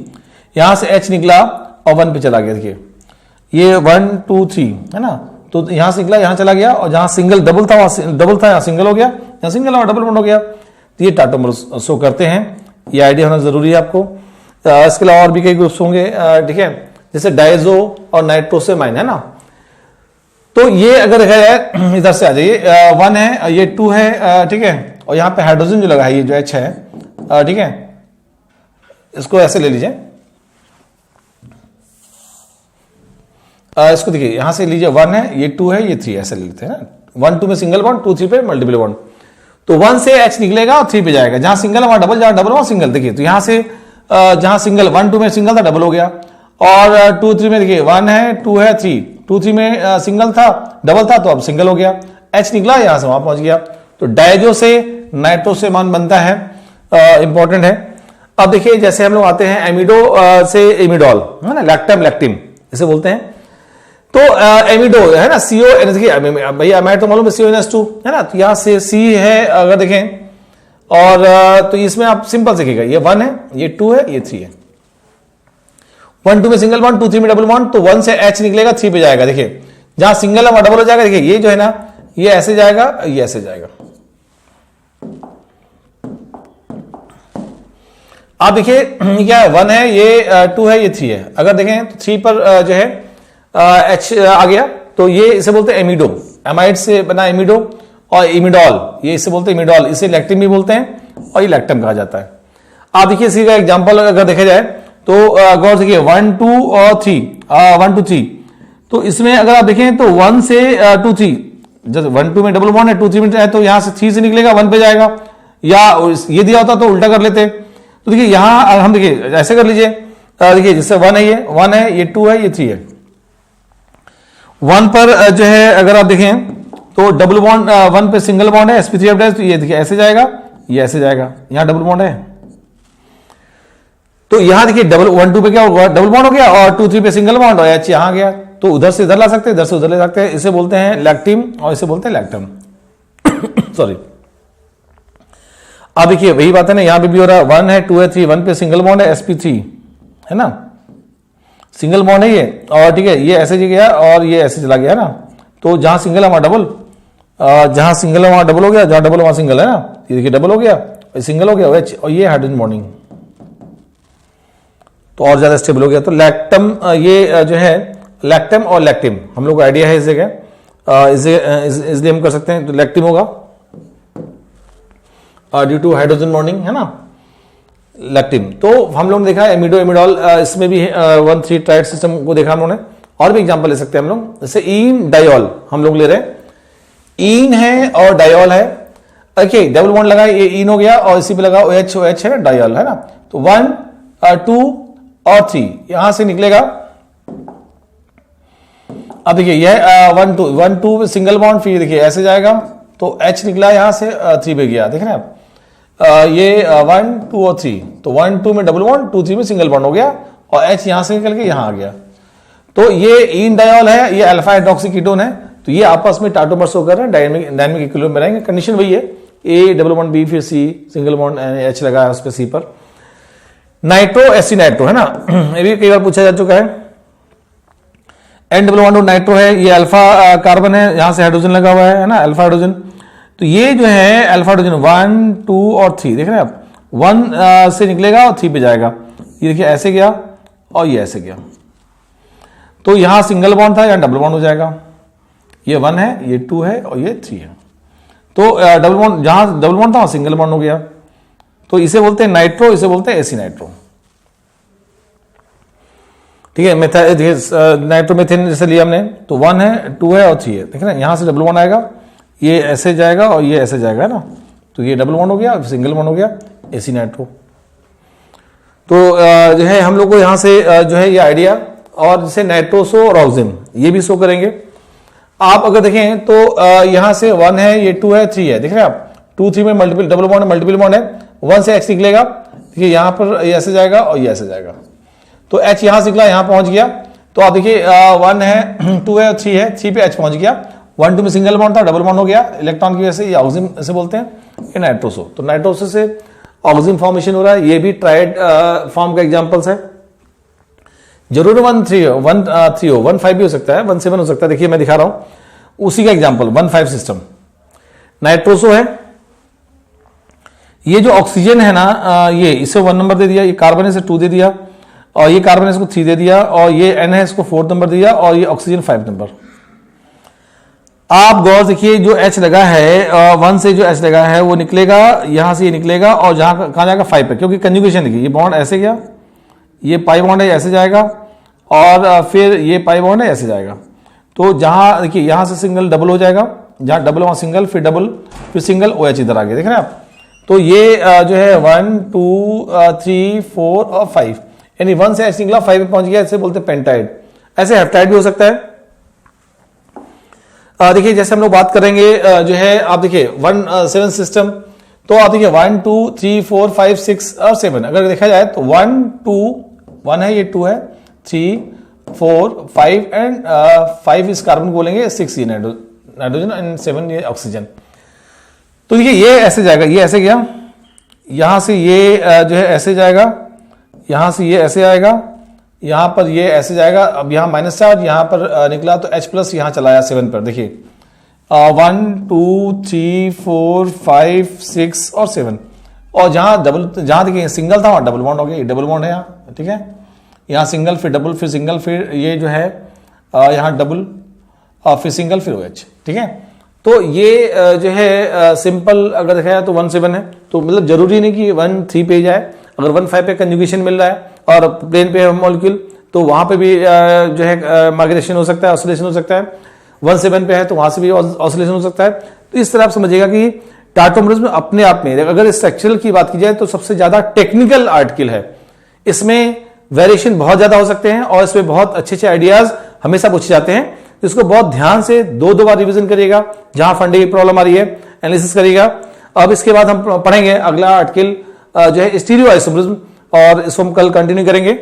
यहां से H निकला और 1 पे चला गया, देखिए ये 1 2 3 है ना, तो यहां से निकला यहां चला गया, और जहां सिंगल डबल था वहां डबल था, यहां सिंगल हो गया, यहां सिंगल और डबल बॉन्ड हो गया। तो ये टाटोमर शो करते हैं, ये आइडिया होना जरूरी है आपको। इसके अलावा और भी कई ग्रुप्स होंगे, ठीक है, जैसे डाइजो और नाइट्रोसेमाइन है ना। तो ये अगर है इधर से आ जाइए, 1 है, ये 2 है, ठीक है, और यहां पे हाइड्रोजन जो लगा है ये जो H है, ठीक है, इसको ऐसे ले लीजिए, इसको देखिए यहां से लीजिए, 1 है, ये 2 है, ये 3, ऐसे ले लेते हैं ना, 1 2 में सिंगल बॉन्ड, 2 3 पे मल्टीपल बॉन्ड। तो 1 से H निकलेगा और 3 पे जाएगा, जहां सिंगल वहां डबल, जहां डबल वहां सिंगल। देखिए तो यहां से जहां सिंगल 1 2 में सिंगल था डबल हो गया, और 2 3 में देखिए 1 है 2 है 3, 2 3 में सिंगल था डबल था तो अब सिंगल हो गया, H निकला यहां से वहां पहुंच गया। तो डायजो से नाइट्रो से मान बनता है, इंपॉर्टेंट है। अब देखिए जैसे हम लोग आते हैं एमिडो से इमिडोल, है ना, लैक्टम लैक्टिम इसे बोलते हैं। तो एमिडो है ना, CO देखिए भैया अमाइड तो मालूम है CONS2 है ना, तो यहां से C है अगर देखें, और तो इसमें आप सिंपल सीखिएगा, ये 1 है, ये 2 है, ये 3 है। 1 2 में सिंगल बॉन्ड, 2 3 में डबल बॉन्ड, तो 1 से H निकलेगा 3 पे जाएगा। देखिए जहां सिंगल है वहां डबल हो जाएगा। देखिए ये जो है ना, ये ऐसे जाएगा, ये ऐसे जाएगा। आप देखिए क्या है, 1 है, ये 2 है, ये 3 है। अगर देखें तो 3 पर जो है H आ गया, तो ये इसे बोलते हैं एमिडो, एमाइड से बना एमिडो, और इमिडोल ये इसे बोलते हैं इमिडोल, इसे लैक्टिन भी बोलते हैं और ये लैक्टम कहा जाता है। आप देखिए इसी का एग्जांपल अगर देखा जाए तो गौर से देखिए 1 2 और 3, 1 2 3, तो इसमें अगर आप देखें तो 1 से 2 3, जैसे 1 2 में डबल बॉन्ड है, 2 3 में है, तो यहां से 3 से निकलेगा 1 पे जाएगा, या ये दिया होता तो उल्टा कर लेते। तो देखिए यहां हम देखिए ऐसे कर लीजिए, देखिए जिससे 1 है, ये 1 है, ये 2 है, ये 3 है। 1 पर जो है अगर आप देखें तो डबल बॉन्ड, 1 पे सिंगल बॉन्ड है sp3 तो ये देखिए ऐसे जाएगा, ये ऐसे जाएगा, यहां डबल बॉन्ड है, तो यहां देखिए डबल 1 2 पे क्या होगा, डबल बॉन्ड हो गया, और 2 3 पे सिंगल बॉन्ड, और H यहां गया, तो उधर से इधर ला सकते हैं, इधर से उधर ले सकते हैं। इसे बोलते हैं लैक्टिम और इसे बोलते हैं लैक्टम सॉरी। अब देखिए वही बात है ना, यहां पे भी हो रहा है, 1 है 2 है 3, 1 पे सिंगल बॉन्ड है sp3 है ना, सिंगल बॉन्ड है ये, और ठीक है ये ऐसे गया और ये ऐसे चला गया ना, तो जहां सिंगल है वहां डबल, जहां सिंगल है वहां डबल हो गया, जहां डबल वहां सिंगल है ना, ये देखिए डबल हो गया, सिंगल हो गया H, और ये हाइड्रोजन बॉन्डिंग तो और ज्यादा स्टेबल हो गया। तो लैक्टम ये जो है लैक्टम और लैक्टिम हम लोग को आइडिया है इस जगह, इसलिए हम कर सकते हैं। तो लैक्टिम होगा ड्यू टू हाइड्रोजन बॉन्डिंग है ना, लैक्टिम। तो हम लोग ने देखा एमिडो एमिडोल, इसमें भी 1 3 ट्राइड सिस्टम को देखा हम लोगों ने। और भी एग्जांपल ले सकते हैं हम लोग, जैसे ईन डायोल हम लोग ले रहे हैं, ईन है और डायोल है, ओके डबल बॉन्ड लगा, ये ईन हो गया, और इसी पे लगा OH है डायोल है ना, तो 1 2 और 3 यहां से निकलेगा। अब देखिए यह 1 2 सिंगल बॉन्ड, फिर देखिए ऐसे जाएगा, तो H निकला यहां से 3 पे गया, देख रहे हैं आप, ये 1 2 और 3, तो 1 2 में डबल बॉन्ड, 2 3 में सिंगल बॉन्ड हो गया, और H यहां से निकल के यहां आ गया। तो ये ईन डायोल है, ये अल्फा हाइड्रोक्सी कीटोन है, तो ये आपस में टाटोमर्स होकर रहे हैं, डायनामिक इक्विलिब्रियम में रहेंगे। कंडीशन वही है, A डबल बॉन्ड B फिर C सिंगल बॉन्ड H लगा है उस पर C पर। नाइट्रो एसी नाइट्रो है ना, ये भी कई बार पूछा जा चुका है। N डबल बॉन्ड नाइट्रो है, ये अल्फा कार्बन है, यहां से हाइड्रोजन लगा हुआ है ना, अल्फा हाइड्रोजन। तो ये जो है अल्फा हाइड्रोजन 1 2 और 3 देख रहे हैं आप, 1 से निकलेगा और 3 पे जाएगा, ये देखिए ऐसे गया और ये ऐसे गया, तो यहां सिंगल बॉन्ड था, यहां डबल बॉन्ड हो जाएगा, ये 1 है, ये 2 है और ये 3 है। तो डबल बॉन्ड, जहां डबल बॉन्ड था वहां सिंगल बॉन्ड हो गया, तो इसे बोलते हैं नाइट्रो, इसे बोलते हैं एसी नाइट्रो। ठीक है, नाइट्रोमेथेन जैसे लिया हमने, तो 1 है 2 है और 3 है, देख रहे हैं, यहां से डबल बॉन्ड आएगा, ये ऐसे जाएगा और ये ऐसे जाएगा ना, तो ये डबल बॉन्ड हो गया, सिंगल बॉन्ड हो गया, एसी नाइट्रो। तो जो है हम लोग को यहां से जो है ये आइडिया, और जैसे नाइट्रोसो और ऑक्सिजन ये भी शो करेंगे। आप अगर देखें तो यहां से 1 है, ये 2 है 3 है, देख रहे हैं आप, 2 3 में multiple double bond multiple bond है, 1 से H निकलेगा, देखिए यहां पर ये ऐसे जाएगा और ये ऐसे जाएगा, तो H यहां से निकला यहां पहुंच गया, तो आप देखिए 1 है 2 है और 3 है, 3 पे H पहुंच गया, 1 2 में सिंगल बॉन्ड था, डबल बॉन्ड हो गया इलेक्ट्रॉन की वजह से, ये ऑक्सीजन ऐसे बोलते हैं, ये नाइट्रोसो। तो नाइट्रोसो से ऑक्सीजन फॉर्मेशन हो रहा है, ये भी ट्राइड फॉर्म का एग्जांपल्स है। जरूर 1 3 हो, 1 3 हो, 1 5 भी हो सकता है, 1 7 हो सकता है, देखिए मैं दिखा रहा हूं उसी का एग्जांपल 1 5 सिस्टम। नाइट्रोसो है, ये जो ऑक्सीजन है ना, ये इसे 1 नंबर दे दिया, ये कार्बन है इसे 2 दे दिया, और ये कार्बन है इसको 3 दे दिया, और ये N है इसको 4 नंबर दिया, और ये ऑक्सीजन 5 नंबर। आप गौर देखिए जो H लगा है, 1 से जो H लगा है वो निकलेगा, यहां से ये निकलेगा, और जहां कहां जाएगा 5 पे, क्योंकि कंजुगेशन देखिए, ये बॉन्ड ऐसे गया, ये पाई बॉन्ड है ऐसे जाएगा, और फिर ये पाई बॉन्ड है ऐसे जाएगा, तो जहां देखिए यहां से सिंगल डबल हो जाएगा, जहां डबल वहां सिंगल, फिर डबल, फिर सिंगल, OH इधर आ गया, देख रहे हैं आप। तो ये जो है 1 2 3 4 और 5, यानी 1 से H निकला 5 पे पहुंच गया, इसे बोलते हैं पेंटाइड। ऐसे हेप्टाइड भी हो सकता है। देखिए जैसे हम लोग बात करेंगे जो है, आप देखिए 1 7 सिस्टम, तो आप देखिए 1 2 3 4 5 6 और 7, अगर देखा जाए तो 1 2 1 है, ये 2 है, 3 4 5 एंड 5 इस कार्बन बोलेंगे, 6 ये नाइट्रोजन एंड 7 ये ऑक्सीजन। तो देखिए ये ऐसे जाएगा, ये ऐसे गया, यहां से ये जो है ऐसे जाएगा, यहां से ये ऐसे आएगा, यहां पर ये ऐसे जाएगा। अब यहां माइनस चार्ज यहां पर निकला तो H प्लस यहां चला आया 7 पर, देखिए 1 2 3 4 5 6 और 7, और जहां डबल, जहां देखिए सिंगल था वहां डबल बॉन्ड हो गया, ये डबल बॉन्ड है यहाँ, ठीक है। यहाँ सिंगल, फिर डबल, फिर सिंगल, फिर ये जो है यहाँ डबल, फिर सिंगल, फिर OH, ठीक है। तो ये जो है सिंपल अगर देखा जाए तो 1 7 है, तो मतलब जरूरी नहीं कि 1 3 पे जाए। अगर 1 5 पे कंजुगेशन मिल रहा है और प्लेन पे है मॉलिक्यूल, तो वहां पे भी जो है माइग्रेशन हो सकता है, ऑसिलेशन हो सकता है। 1 7 पे है तो वहां से भी ऑसिलेशन हो सकता है। तो इस तरह आप समझिएगा कि टार्टोमरिज्म अपने आप में, अगर स्ट्रक्चरल की बात की जाए तो सबसे ज्यादा टेक्निकल आर्टिकल है। इसमें वेरिएशन बहुत ज्यादा हो सकते हैं और इसमें बहुत अच्छे अच्छे आइडियाज हमेशा पूछे जाते हैं। इसको बहुत ध्यान से 2 बार रिवीजन करिएगा, जहां फंडे की प्रॉब्लम आ रही है एनालिसिस करिएगा। अब इसके बाद हम पढ़ेंगे अगला आर्टिकल जो है स्टीरियो आइसोमरिज्म, और इसको हम कल कंटिन्यू करेंगे।